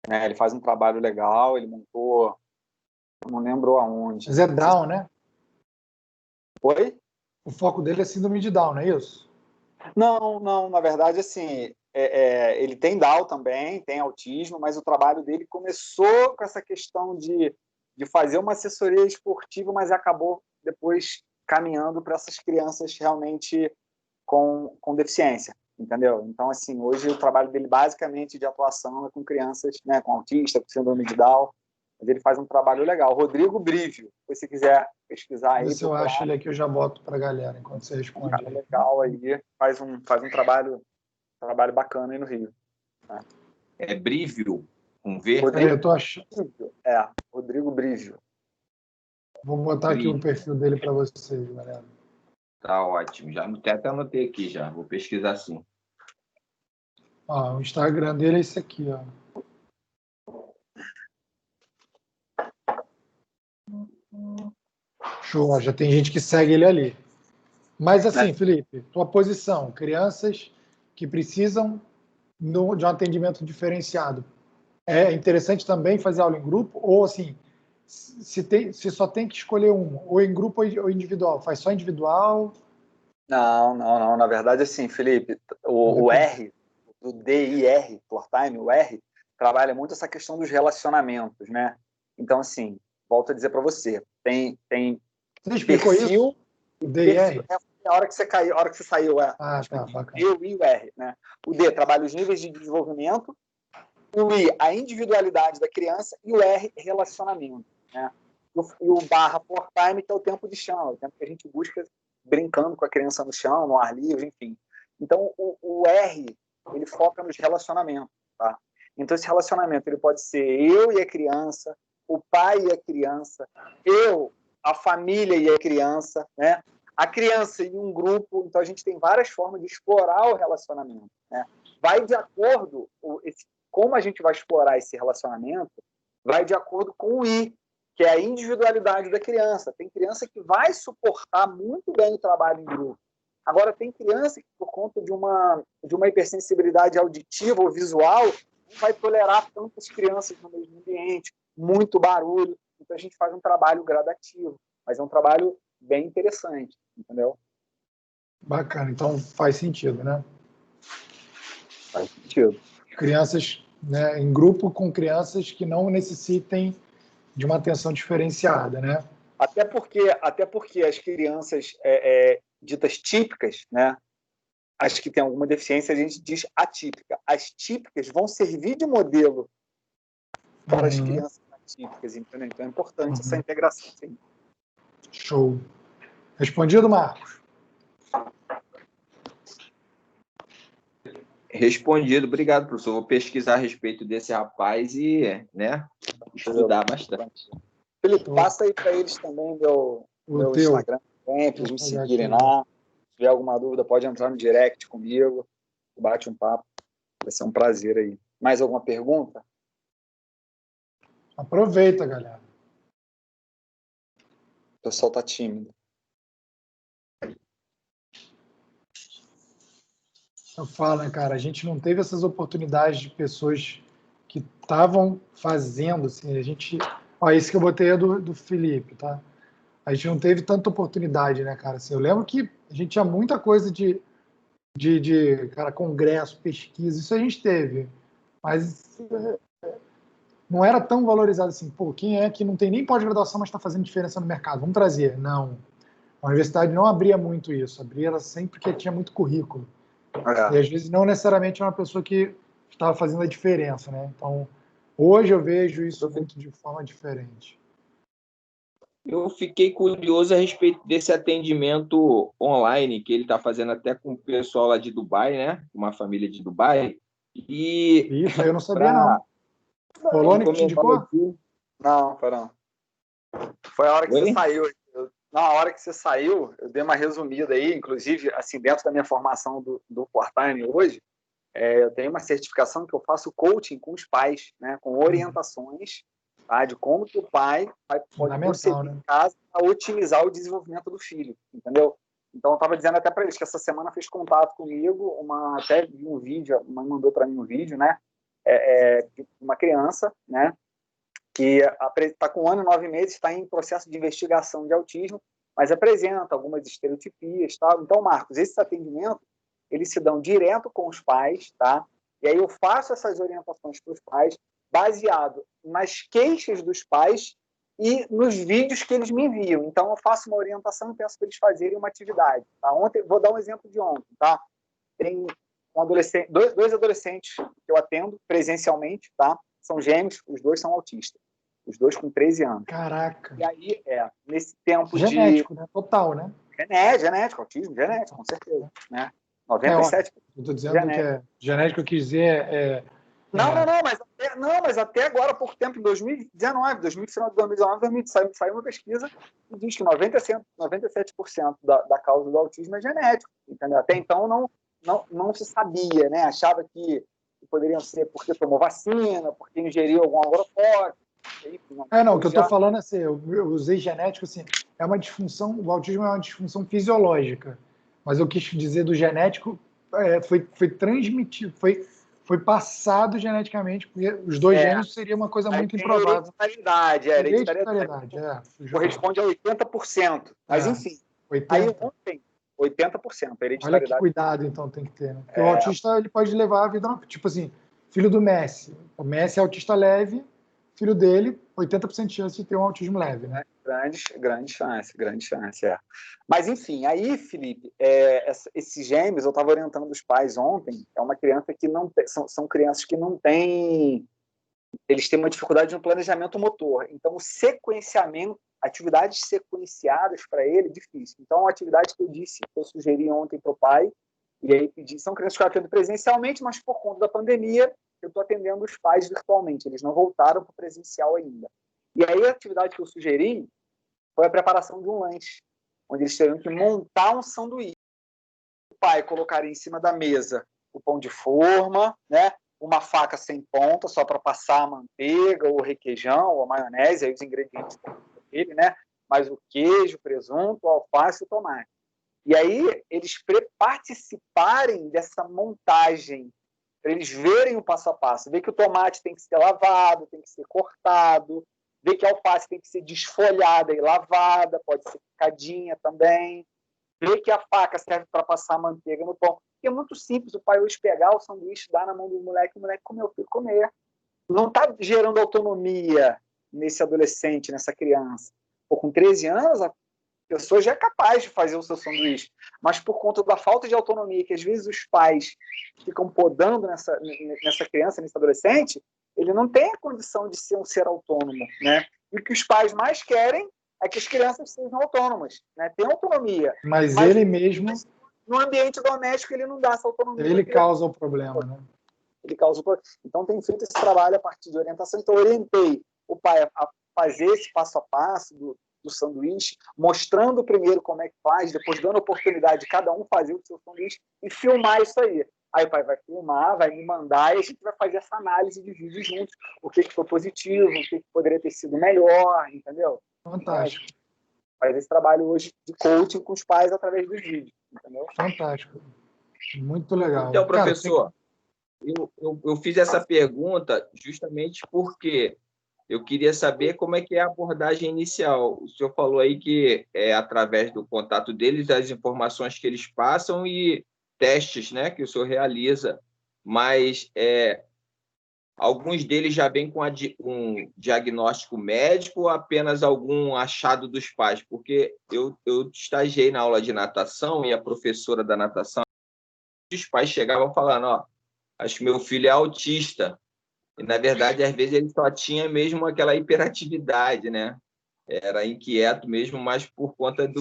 Ele faz um trabalho legal, ele montou, não lembro aonde. Mas é Down, né? Oi? O foco dele é síndrome de Down, não é isso? Não, na verdade, assim, ele tem Down também, tem autismo, mas o trabalho dele começou com essa questão de fazer uma assessoria esportiva, mas acabou depois caminhando para essas crianças realmente com deficiência, entendeu? Então, assim, hoje o trabalho dele basicamente de atuação é com crianças, né, com autista, com síndrome de Down, mas ele faz um trabalho legal. Rodrigo Brívio, se você quiser pesquisar aí. Se eu acho ele aqui, eu já boto para a galera enquanto você responde. Um cara legal aí, faz um trabalho bacana aí no Rio. Né? É Brívio, com V? Eu tô achando. Rodrigo Brívio. Vou botar aqui o perfil dele para vocês, galera. Tá ótimo. Já até anotei aqui já. Vou pesquisar sim. O Instagram dele é esse aqui, ó. Show, já tem gente que segue ele ali. Mas assim, Felipe, tua posição, crianças que precisam de um atendimento diferenciado. É interessante também fazer aula em grupo? Ou assim, se só tem que escolher um, ou em grupo ou individual? Faz só individual? Não. Na verdade, assim, Felipe, o R, do DIR, Floor Time, o R, trabalha muito essa questão dos relacionamentos, né? Então, assim, volto a dizer para você, tem você explicou perfil, isso? O DIR? A hora que você caiu, a hora que você saiu, tá, bacana. Eu e o R, né? O D trabalha os níveis de desenvolvimento, o I, a individualidade da criança, e o R, relacionamento, né? E o barra for time, que é o tempo de chão, é o tempo que a gente busca brincando com a criança no chão, no ar livre, enfim. Então, o R, ele foca nos relacionamentos, tá? Então, esse relacionamento, ele pode ser eu e a criança, o pai e a criança, eu, a família e a criança, né? a criança em um grupo, então a gente tem várias formas de explorar o relacionamento, né? Vai de acordo, como a gente vai explorar esse relacionamento, vai de acordo com o I, que é a individualidade da criança. Tem criança que vai suportar muito bem o trabalho em grupo. Agora, tem criança que, por conta de uma hipersensibilidade auditiva ou visual, não vai tolerar tantas crianças no mesmo ambiente, muito barulho. Então, a gente faz um trabalho gradativo, mas é um trabalho bem interessante, entendeu? Bacana, então faz sentido, né? Faz sentido. Crianças, né, em grupo com crianças que não necessitem de uma atenção diferenciada, né? Até porque as crianças ditas típicas, né? As que têm alguma deficiência, a gente diz atípica. As típicas vão servir de modelo para as crianças atípicas, entendeu? Então é importante essa integração. Sim. Show. Respondido, Marcos? Respondido. Obrigado, professor. Vou pesquisar a respeito desse rapaz e, né, estudar bastante. Felipe, passa aí para eles também meu Instagram, para eles me seguirem lá. Se tiver alguma dúvida, pode entrar no direct comigo, bate um papo. Vai ser um prazer aí. Mais alguma pergunta? Aproveita, galera. O pessoal tá tímido. Eu falo, né, cara, a gente não teve essas oportunidades de pessoas que estavam fazendo, assim, a gente... Ó, esse que eu botei é do Felipe, tá? A gente não teve tanta oportunidade, né, cara? Assim, eu lembro que a gente tinha muita coisa de cara, congresso, pesquisa, isso a gente teve. Mas não era tão valorizado assim. Pô, quem é que não tem nem pós-graduação, mas está fazendo diferença no mercado? Vamos trazer. Não. A universidade não abria muito isso. Abria ela sempre porque tinha muito currículo. E às vezes não necessariamente é uma pessoa que estava fazendo a diferença, né? Então, hoje eu vejo isso muito de forma diferente. Eu fiquei curioso a respeito desse atendimento online que ele está fazendo até com o pessoal lá de Dubai, né? Uma família de Dubai. E isso aí eu não sabia, não. Polônia que te indicou? Aqui. Não, não. Foi a hora que você saiu. Na hora que você saiu, eu dei uma resumida aí, inclusive, assim, dentro da minha formação do Part-Time hoje, eu tenho uma certificação que eu faço coaching com os pais, né? Com orientações, tá, de como que o pai pode proceder em casa para otimizar o desenvolvimento do filho, entendeu? Então, eu estava dizendo até para eles que essa semana fez contato comigo, até vi um vídeo, a mãe mandou para mim um vídeo, né? De uma criança, né? Que está com 1 ano e 9 meses, está em processo de investigação de autismo, mas apresenta algumas estereotipias, tal. Então, Marcos, esses atendimentos, eles se dão direto com os pais, tá? E aí eu faço essas orientações para os pais, baseado nas queixas dos pais e nos vídeos que eles me enviam. Então, eu faço uma orientação e peço para eles fazerem uma atividade. Tá? Vou dar um exemplo de ontem, tá? Tem dois adolescentes que eu atendo presencialmente, tá? São gêmeos, os dois são autistas. Os dois com 13 anos. Caraca. E aí, nesse tempo genético, né? Total, né? Genético, autismo genético, com certeza. Né? 97%. Eu estou dizendo genético. Que é genético, eu quis dizer... mas até agora, há pouco tempo, em 2019, final de 2019, saiu uma pesquisa que diz que 97% da causa do autismo é genético. Entendeu? Até então não se sabia, né? Achava que poderiam ser porque tomou vacina, porque ingeriu algum agrotóxico. O que eu estou falando é assim, eu usei genético, assim, é uma disfunção, o autismo é uma disfunção fisiológica, mas eu quis dizer do genético, foi transmitido, foi passado geneticamente, porque os dois gêneros seria uma coisa muito improvável. Hereditariedade. Corresponde a 80%, mas enfim. 80%. Aí ontem, 80%. Olha que cuidado, então, tem que ter, né? Porque o autista, ele pode levar a vida, tipo assim, filho do Messi. O Messi é autista leve, filho dele, 80% de chance de ter um autismo leve, né? Grande chance. Mas, enfim, aí, Felipe, esses gêmeos, eu estava orientando os pais ontem, é uma criança que não tem, são crianças que não têm, eles têm uma dificuldade no planejamento motor. Então, o sequenciamento, atividades sequenciadas para ele, é difícil. Então, a atividade que eu sugeri ontem para o pai, e aí pedi, são crianças que eu atendo presencialmente, mas por conta da pandemia, eu estou atendendo os pais virtualmente, eles não voltaram para o presencial ainda. E aí a atividade que eu sugeri foi a preparação de um lanche. onde eles teriam que montar um sanduíche. O pai colocaria em cima da mesa o pão de forma, né? Uma faca sem ponta, só para passar a manteiga, ou requeijão, ou a maionese, aí os ingredientes dele, né? Mas o queijo, o presunto, o alface e o tomate. E aí eles participarem dessa montagem, para eles verem o passo a passo, ver que o tomate tem que ser lavado, tem que ser cortado, ver que a alface tem que ser desfolhada e lavada, pode ser picadinha também, ver que a faca serve para passar manteiga no pão. Porque é muito simples o pai hoje pegar o sanduíche, dar na mão do moleque, o moleque comer, o filho comer. Não está gerando autonomia nesse adolescente, nessa criança. Pô, com 13 anos, a pessoa já é capaz de fazer o seu sanduíche, mas por conta da falta de autonomia que às vezes os pais ficam podando nessa criança, nesse adolescente, ele não tem a condição de ser um ser autônomo, né? E o que os pais mais querem é que as crianças sejam autônomas, né? Tem autonomia. Mas ele mesmo... No ambiente doméstico, ele não dá essa autonomia. Ele causa o problema, né? Ele causa o problema. Então, tenho feito esse trabalho a partir de orientação. Então, orientei o pai a fazer esse passo a passo do sanduíche, mostrando primeiro como é que faz, depois dando a oportunidade de cada um fazer o seu sanduíche e filmar isso aí. Aí o pai vai filmar, vai me mandar e a gente vai fazer essa análise de vídeo juntos. O que foi positivo, o que poderia ter sido melhor, entendeu? Fantástico. Faz esse trabalho hoje de coaching com os pais através dos vídeos, entendeu? Fantástico. Muito legal. Então, professor, eu fiz essa pergunta justamente porque eu queria saber como é que é a abordagem inicial. O senhor falou aí que é através do contato deles, das informações que eles passam e testes, né, que o senhor realiza, mas alguns deles já vêm com um diagnóstico médico ou apenas algum achado dos pais? Porque eu estagiei na aula de natação e a professora da natação, os pais chegavam falando, ó, acho que meu filho é autista. E, na verdade, às vezes ele só tinha mesmo aquela hiperatividade, né? Era inquieto mesmo, mas por conta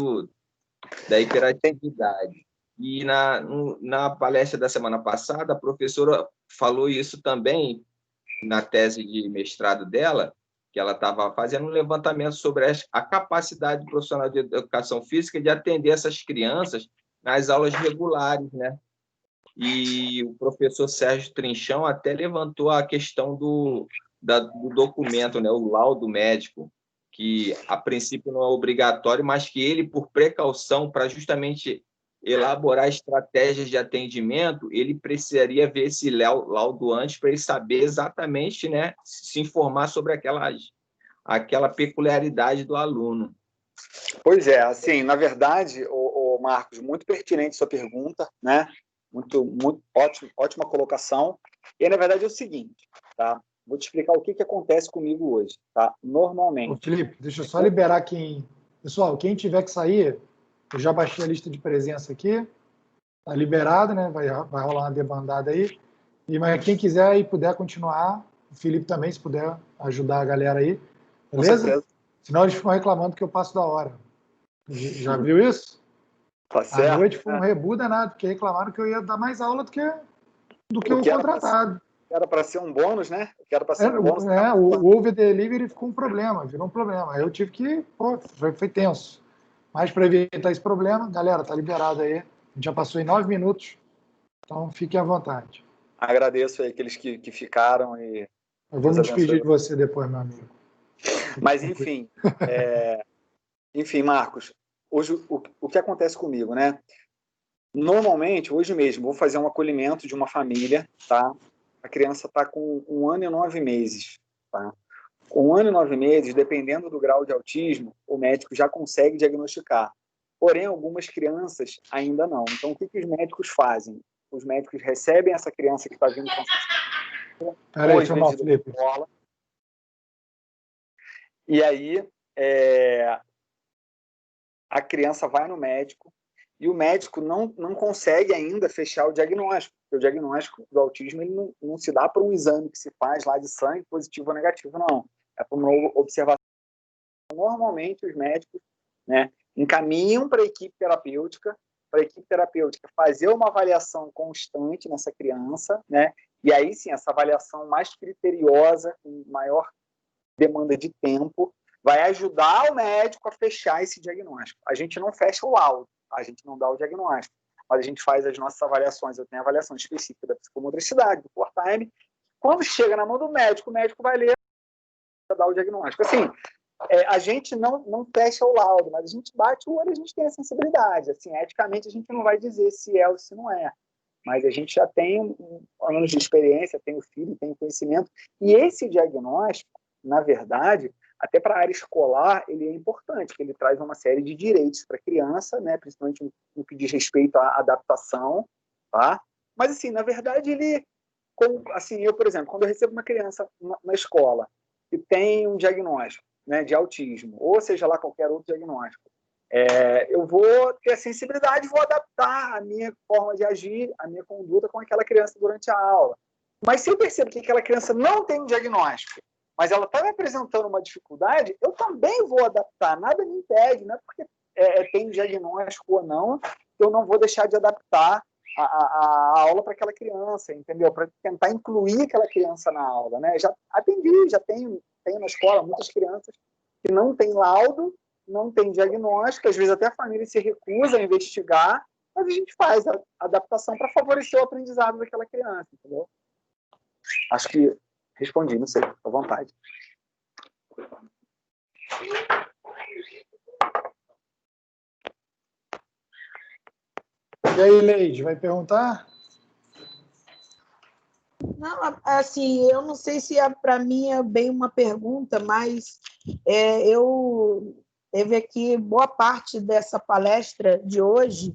da hiperatividade. E na palestra da semana passada, a professora falou isso também, na tese de mestrado dela, que ela estava fazendo um levantamento sobre a capacidade do profissional de educação física de atender essas crianças nas aulas regulares, né? E o professor Sérgio Trinchão até levantou a questão do documento, né, o laudo médico, que a princípio não é obrigatório, mas que ele, por precaução, para justamente elaborar estratégias de atendimento, ele precisaria ver esse laudo antes para ele saber exatamente, né, se informar sobre aquela peculiaridade do aluno. Pois é, assim, na verdade, o Marcos, muito pertinente sua pergunta, né? Muito ótima colocação. E, na verdade, é o seguinte, tá? Vou te explicar o que acontece comigo hoje, tá? Normalmente... Ô, Felipe, deixa eu só liberar quem... Pessoal, quem tiver que sair, eu já baixei a lista de presença aqui, tá liberado, né? Vai rolar uma debandada aí. Mas quem quiser e puder continuar, o Felipe também, se puder ajudar a galera aí, beleza? Senão eles ficam reclamando que eu passo da hora. Já viu isso? Tá certo. À noite foi um rebu danado, porque reclamaram que eu ia dar mais aula do que o contratado. Era para ser um bônus, né? Era para ser um bônus. O over delivery ficou um problema, virou um problema. Aí eu tive que, foi tenso. Mas para evitar esse problema, galera, tá liberado aí. A gente já passou em 9 minutos, então fiquem à vontade. Agradeço aí aqueles que ficaram e... Eu vou me despedir de você depois, meu amigo. Mas, enfim, Marcos, hoje o que acontece comigo, né? Normalmente, hoje mesmo, vou fazer um acolhimento de uma família, tá? A criança está com 1 ano e 9 meses, tá? Com 1 ano e 9 meses, dependendo do grau de autismo, o médico já consegue diagnosticar. Porém, algumas crianças ainda não. Então, o que os médicos fazem? Os médicos recebem essa criança que está vindo com essa... Peraí, foi mal, Felipe. E aí, a criança vai no médico e o médico não consegue ainda fechar o diagnóstico, porque o diagnóstico do autismo ele não se dá por um exame que se faz lá de sangue, positivo ou negativo, não. É por uma observação. Normalmente, os médicos, né, encaminham para a equipe terapêutica fazer uma avaliação constante nessa criança, né, e aí sim, essa avaliação mais criteriosa, com maior demanda de tempo, vai ajudar o médico a fechar esse diagnóstico. A gente não fecha o laudo, a gente não dá o diagnóstico, mas a gente faz as nossas avaliações. Eu tenho avaliação específica da psicomotricidade, do core time. Quando chega na mão do médico, o médico vai ler e dar o diagnóstico. Assim, a gente não fecha o laudo, mas a gente bate o olho, a gente tem a sensibilidade. Assim, eticamente, a gente não vai dizer se é ou se não é. Mas a gente já tem anos de experiência, tem o filho, tem o conhecimento. E esse diagnóstico, na verdade, até para a área escolar, ele é importante, porque ele traz uma série de direitos para a criança, né, principalmente no que diz respeito à adaptação. Tá? Mas, assim, na verdade, assim, eu, por exemplo, quando eu recebo uma criança na escola que tem um diagnóstico, né, de autismo, ou seja lá qualquer outro diagnóstico, eu vou ter a sensibilidade, vou adaptar a minha forma de agir, a minha conduta com aquela criança durante a aula. Mas se eu percebo que aquela criança não tem um diagnóstico, mas ela está me apresentando uma dificuldade, eu também vou adaptar. Nada me impede, não é porque tem diagnóstico ou não, eu não vou deixar de adaptar a aula para aquela criança, entendeu? Para tentar incluir aquela criança na aula, né? Já atendi, já tenho na escola muitas crianças que não têm laudo, não tem diagnóstico, às vezes até a família se recusa a investigar, mas a gente faz a adaptação para favorecer o aprendizado daquela criança, entendeu? Acho que respondi, não sei, à vontade. E aí, Leide, vai perguntar? Não, assim, eu não sei se para mim é bem uma pergunta, mas eu teve aqui boa parte dessa palestra de hoje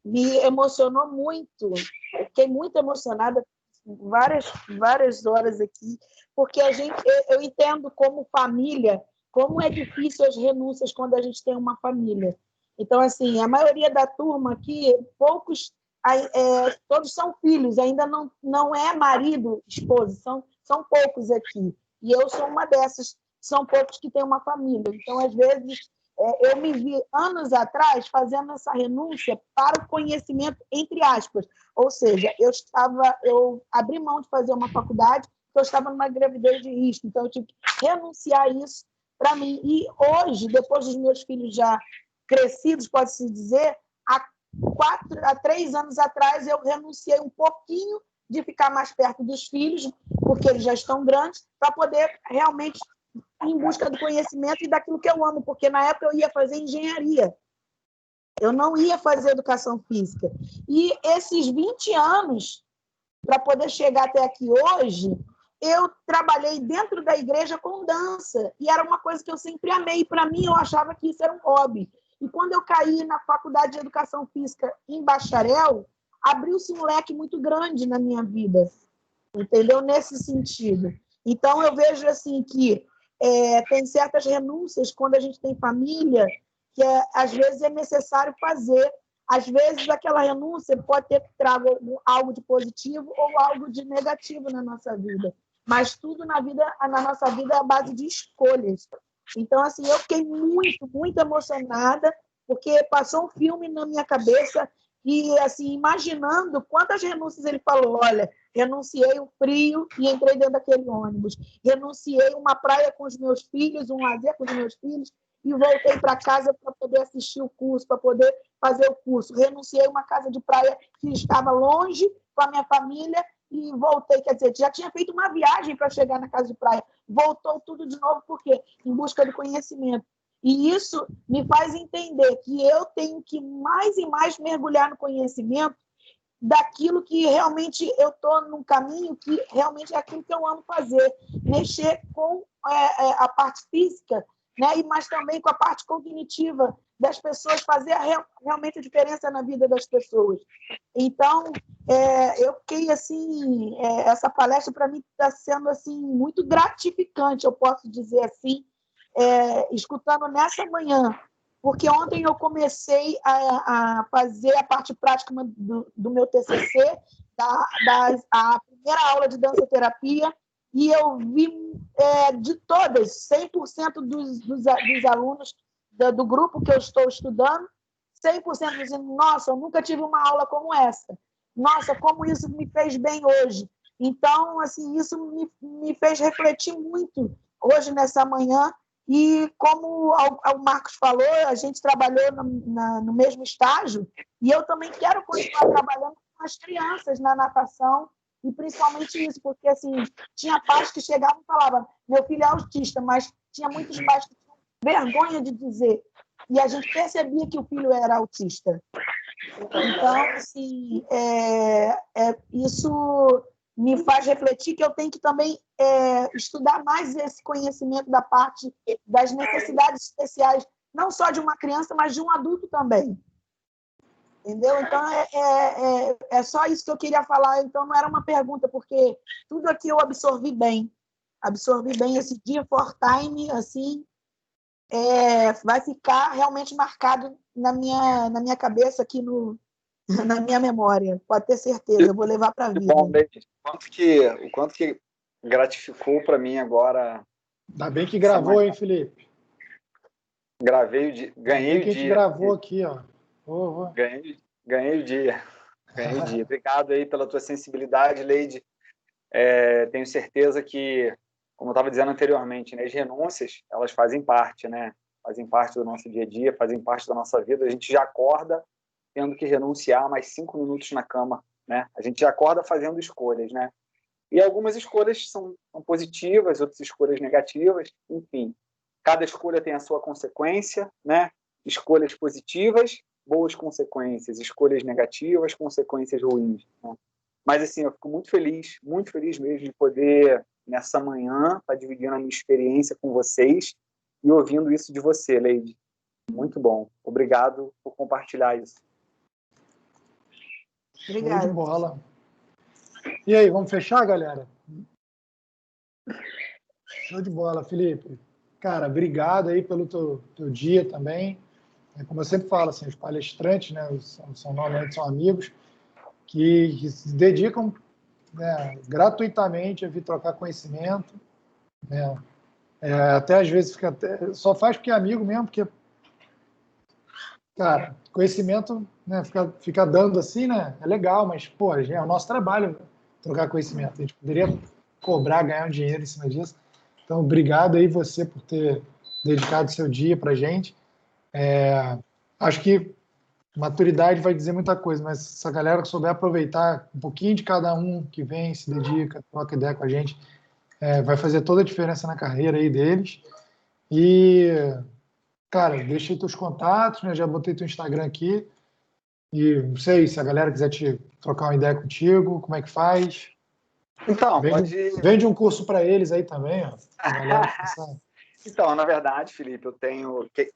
me emocionou muito. Eu fiquei muito emocionada várias horas aqui, porque eu entendo como família, como é difícil as renúncias quando a gente tem uma família. Então, assim, a maioria da turma aqui, todos são filhos, ainda não é marido, esposa, são poucos aqui. E eu sou uma dessas, são poucos que têm uma família. Então, às vezes, eu me vi anos atrás fazendo essa renúncia para o conhecimento, entre aspas. Ou seja, eu abri mão de fazer uma faculdade porque eu estava numa gravidez de risco. Então, eu tive que renunciar a isso para mim. E hoje, depois dos meus filhos já crescidos, pode-se dizer, há 3 anos atrás, eu renunciei um pouquinho de ficar mais perto dos filhos, porque eles já estão grandes, para poder realmente ir em busca do conhecimento e daquilo que eu amo, porque na época eu ia fazer engenharia. Eu não ia fazer educação física. E esses 20 anos, para poder chegar até aqui hoje, eu trabalhei dentro da igreja com dança, e era uma coisa que eu sempre amei. Para mim, eu achava que isso era um hobby. E quando eu caí na faculdade de educação física em bacharel, abriu-se um leque muito grande na minha vida, entendeu? Nesse sentido. Então, eu vejo assim que tem certas renúncias quando a gente tem família, que às vezes é necessário fazer. Às vezes, aquela renúncia pode ter trago algo de positivo ou algo de negativo na nossa vida. Mas tudo na nossa vida é a base de escolhas. Então, assim, eu fiquei muito emocionada, porque passou um filme na minha cabeça e, assim, imaginando quantas renúncias ele falou. Olha, renunciei o frio e entrei dentro daquele ônibus. Renunciei uma praia com os meus filhos, um lazer com os meus filhos, e voltei para casa para poder assistir o curso, para poder fazer o curso. Renunciei uma casa de praia que estava longe com a minha família e voltei, quer dizer, já tinha feito uma viagem para chegar na casa de praia, voltou tudo de novo, por quê? Em busca do conhecimento. E isso me faz entender que eu tenho que mais e mais mergulhar no conhecimento daquilo que realmente eu estou num caminho que realmente é aquilo que eu amo fazer, mexer com a parte física, né? Mas também com a parte cognitiva das pessoas, fazer realmente a diferença na vida das pessoas. Então, eu fiquei assim, essa palestra para mim está sendo assim muito gratificante, eu posso dizer assim, escutando nessa manhã, porque ontem eu comecei a fazer a parte prática do meu TCC, a primeira aula de dança-terapia, e eu vi de todas, 100% dos alunos do grupo que eu estou estudando, 100% dizendo, nossa, eu nunca tive uma aula como essa. Nossa, como isso me fez bem hoje. Então, assim, isso me fez refletir muito hoje, nessa manhã, E como o Marcos falou, a gente trabalhou no mesmo estágio, e eu também quero continuar trabalhando com as crianças na natação, e principalmente isso, porque assim, tinha pais que chegavam e falavam, meu filho é autista, mas tinha muitos pais que tinham vergonha de dizer, e a gente percebia que o filho era autista. Então, assim, isso me faz refletir que eu tenho que também estudar mais esse conhecimento da parte das necessidades especiais, não só de uma criança, mas de um adulto também. Entendeu? Então, é só isso que eu queria falar. Então, não era uma pergunta, porque tudo aqui eu absorvi bem. Absorvi bem esse dia for time, assim, vai ficar realmente marcado na minha cabeça aqui na minha memória. Pode ter certeza, eu vou levar para a vida. Bom, o quanto que gratificou para mim agora. Ainda bem que gravou, hein, Felipe? Ganhei o dia. Que a gente gravou aqui, ó. Ganhei o dia. Obrigado aí pela tua sensibilidade, Leide. Tenho certeza que, como eu estava dizendo anteriormente, né, as renúncias, elas fazem parte, né? Fazem parte do nosso dia a dia, fazem parte da nossa vida. A gente já acorda tendo que renunciar mais 5 minutos na cama, né? A gente já acorda fazendo escolhas, né? E algumas escolhas são positivas, outras escolhas negativas, enfim. Cada escolha tem a sua consequência, né? Escolhas positivas, boas consequências. Escolhas negativas, consequências ruins, né? Mas, assim, eu fico muito feliz mesmo de poder, nessa manhã, estar dividindo a minha experiência com vocês e ouvindo isso de você, Leide. Muito bom. Obrigado por compartilhar isso. Obrigada. Show de bola. E aí, vamos fechar, galera? Show de bola, Felipe. Cara, obrigado aí pelo teu dia também. Como eu sempre falo, assim, os palestrantes, né, normalmente são amigos que se dedicam, né, gratuitamente a vir trocar conhecimento, né? Até às vezes só faz porque é amigo mesmo, porque, cara, conhecimento, né, fica dando assim, né, é legal, mas, pô, é o nosso trabalho trocar conhecimento. A gente poderia cobrar, ganhar um dinheiro em cima disso. Então, obrigado aí você por ter dedicado seu dia para a gente. Acho que maturidade vai dizer muita coisa, mas se a galera souber aproveitar um pouquinho de cada um que vem, se dedica, troca ideia com a gente, vai fazer toda a diferença na carreira aí deles. E, cara, deixa aí teus contatos, né? Já botei teu Instagram aqui. E não sei se a galera quiser trocar uma ideia contigo, como é que faz? Então, vende um curso para eles aí também, ó. Então, na verdade, Felipe,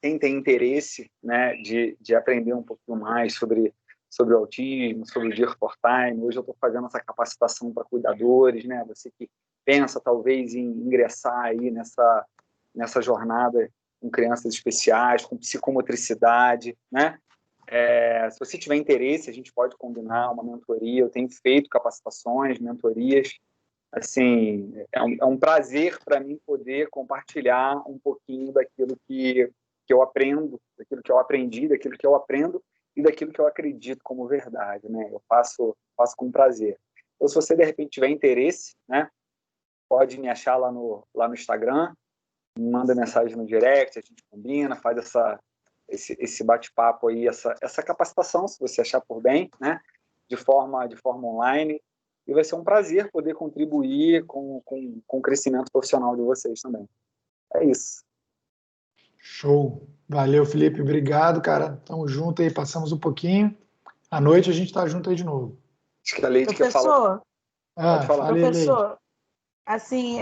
quem tem interesse, né, de aprender um pouquinho mais sobre o autismo, sobre o Dear for Time. Hoje eu estou fazendo essa capacitação para cuidadores, né? Você que pensa talvez em ingressar aí nessa jornada com crianças especiais, com psicomotricidade, né? Se você tiver interesse, a gente pode combinar uma mentoria. Eu tenho feito capacitações, mentorias. Assim, é um prazer para mim poder compartilhar um pouquinho daquilo que eu aprendo, daquilo que eu aprendi, daquilo que eu aprendo e daquilo que eu acredito como verdade, né? Eu faço com prazer. Então, se você, de repente, tiver interesse, né, pode me achar lá no Instagram, me manda mensagem no direct, a gente combina, faz esse bate-papo aí, essa capacitação, se você achar por bem, né, de forma online. E vai ser um prazer poder contribuir com o crescimento profissional de vocês também. É isso. Show. Valeu, Felipe. Obrigado, cara. Tamo junto aí, passamos um pouquinho. À noite a gente tá junto aí de novo. Acho que a Leide quer falar. Pode falar. Professor, assim,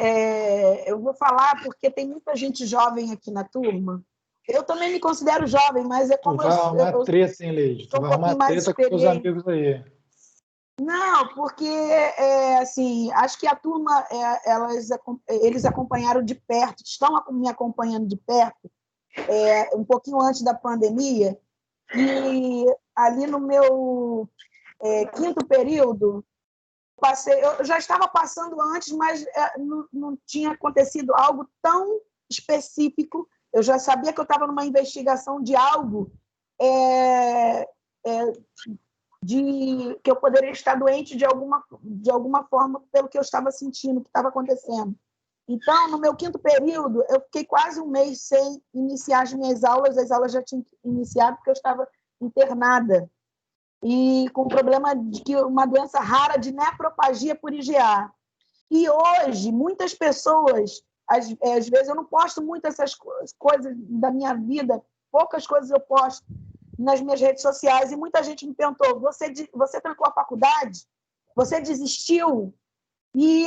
eu vou falar porque tem muita gente jovem aqui na turma. Eu também me considero jovem, mas é como tu vai arrumar treta, hein, Leide? Tu vai arrumar treta com seus amigos aí. Não, porque assim, acho que a turma, eles acompanharam de perto, estão me acompanhando de perto, um pouquinho antes da pandemia, e ali no meu 5º período, eu já estava passando antes, mas não tinha acontecido algo tão específico. Eu já sabia que eu estava numa investigação de algo que eu poderia estar doente de alguma forma pelo que eu estava sentindo, que estava acontecendo. Então, no meu 5º período, eu fiquei quase um mês sem iniciar as minhas aulas. As aulas já tinham iniciado porque eu estava internada e com problema de uma doença rara de nefropagia por IgA. E hoje, muitas pessoas, às vezes, eu não posto muito essas coisas da minha vida, poucas coisas eu posto nas minhas redes sociais, e muita gente me perguntou, você trancou a faculdade? Você desistiu? E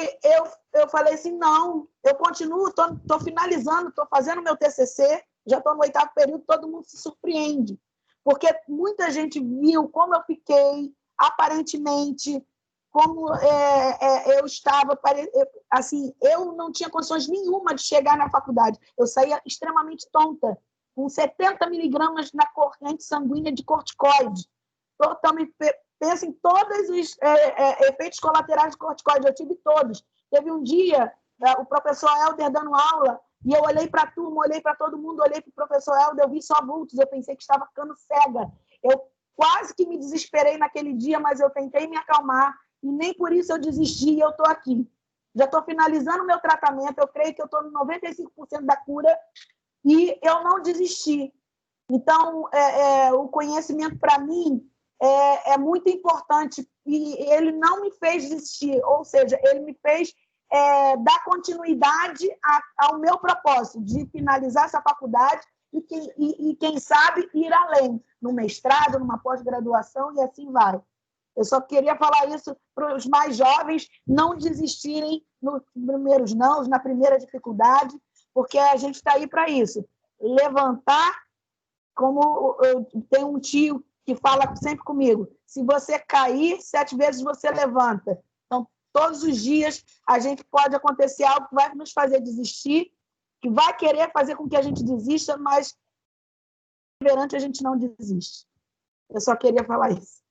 eu falei assim, não, eu continuo, estou finalizando, estou fazendo meu TCC, já estou no 8º período, todo mundo se surpreende, porque muita gente viu como eu fiquei, aparentemente, como eu estava, assim, eu não tinha condições nenhuma de chegar na faculdade, eu saía extremamente tonta, com 70 miligramas na corrente sanguínea de corticoide, totalmente. Pensa em todos os efeitos colaterais de corticoide, eu tive todos. Teve um dia, o professor Helder dando aula, e eu olhei para a turma, olhei para todo mundo, olhei para o professor Helder, eu vi só vultos, eu pensei que estava ficando cega. Eu quase que me desesperei naquele dia, mas eu tentei me acalmar, e nem por isso eu desisti, e eu estou aqui. Já estou finalizando o meu tratamento, eu creio que eu estou no 95% da cura, e eu não desisti. Então, o conhecimento, para mim, é muito importante, e ele não me fez desistir, ou seja, ele me fez dar continuidade ao meu propósito de finalizar essa faculdade e quem sabe, ir além, no mestrado, numa pós-graduação, e assim vai. Eu só queria falar isso para os mais jovens não desistirem nos primeiros nãos, na primeira dificuldade, porque a gente está aí para isso. Levantar, como eu tenho um tio que fala sempre comigo, se você cair, 7 vezes você levanta. Então, todos os dias, a gente pode acontecer algo que vai nos fazer desistir, que vai querer fazer com que a gente desista, mas perante a gente não desiste. Eu só queria falar isso.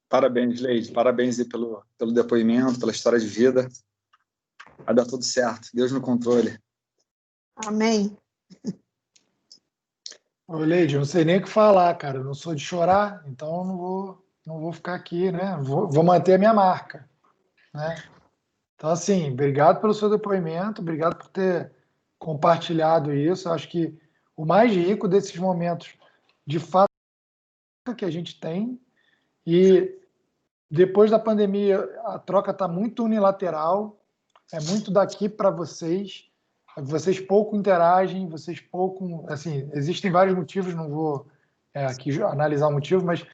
Parabéns, Leide. Parabéns aí pelo depoimento, pela história de vida. Vai dar tudo certo. Deus no controle. Amém. Ô, Leide, eu não sei nem o que falar, cara. Eu não sou de chorar, então eu não vou ficar aqui, né? Vou manter a minha marca, né? Então, assim, obrigado pelo seu depoimento, obrigado por ter compartilhado isso. Eu acho que o mais rico desses momentos, de fato, que a gente tem, e depois da pandemia, a troca está muito unilateral, é muito daqui para vocês. Vocês pouco interagem, vocês pouco... Assim, existem vários motivos, não vou aqui analisar o motivo, mas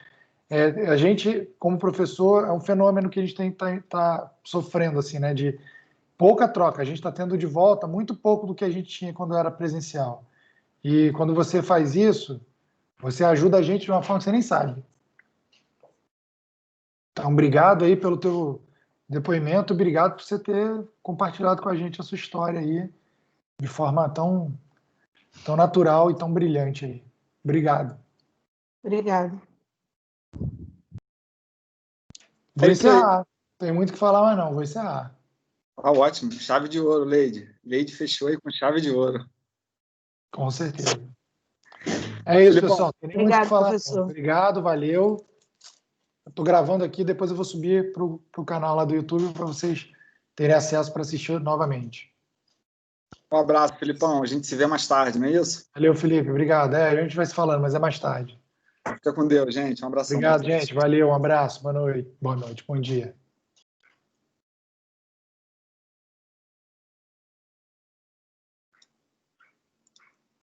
a gente, como professor, é um fenômeno que a gente tá sofrendo, assim, né, de pouca troca. A gente está tendo de volta muito pouco do que a gente tinha quando era presencial. E quando você faz isso, você ajuda a gente de uma forma que você nem sabe. Então, obrigado aí pelo teu depoimento, obrigado por você ter compartilhado com a gente a sua história aí, de forma tão natural e tão brilhante aí. Obrigado. Obrigada. Vou encerrar. Tem muito o que falar, mas não. Vou encerrar. Ótimo. Chave de ouro, Leide. Leide fechou aí com chave de ouro. Com certeza. É isso, Filipão, pessoal. Tem nem muito o que falar. Professor. Obrigado, valeu. Estou gravando aqui, depois eu vou subir para o canal lá do YouTube para vocês terem acesso para assistir novamente. Um abraço, Filipão. A gente se vê mais tarde, não é isso? Valeu, Felipe. Obrigado. A gente vai se falando, mas é mais tarde. Fica com Deus, gente. Um abração. Obrigado, gente. Valeu. Um abraço. Boa noite. Bom dia.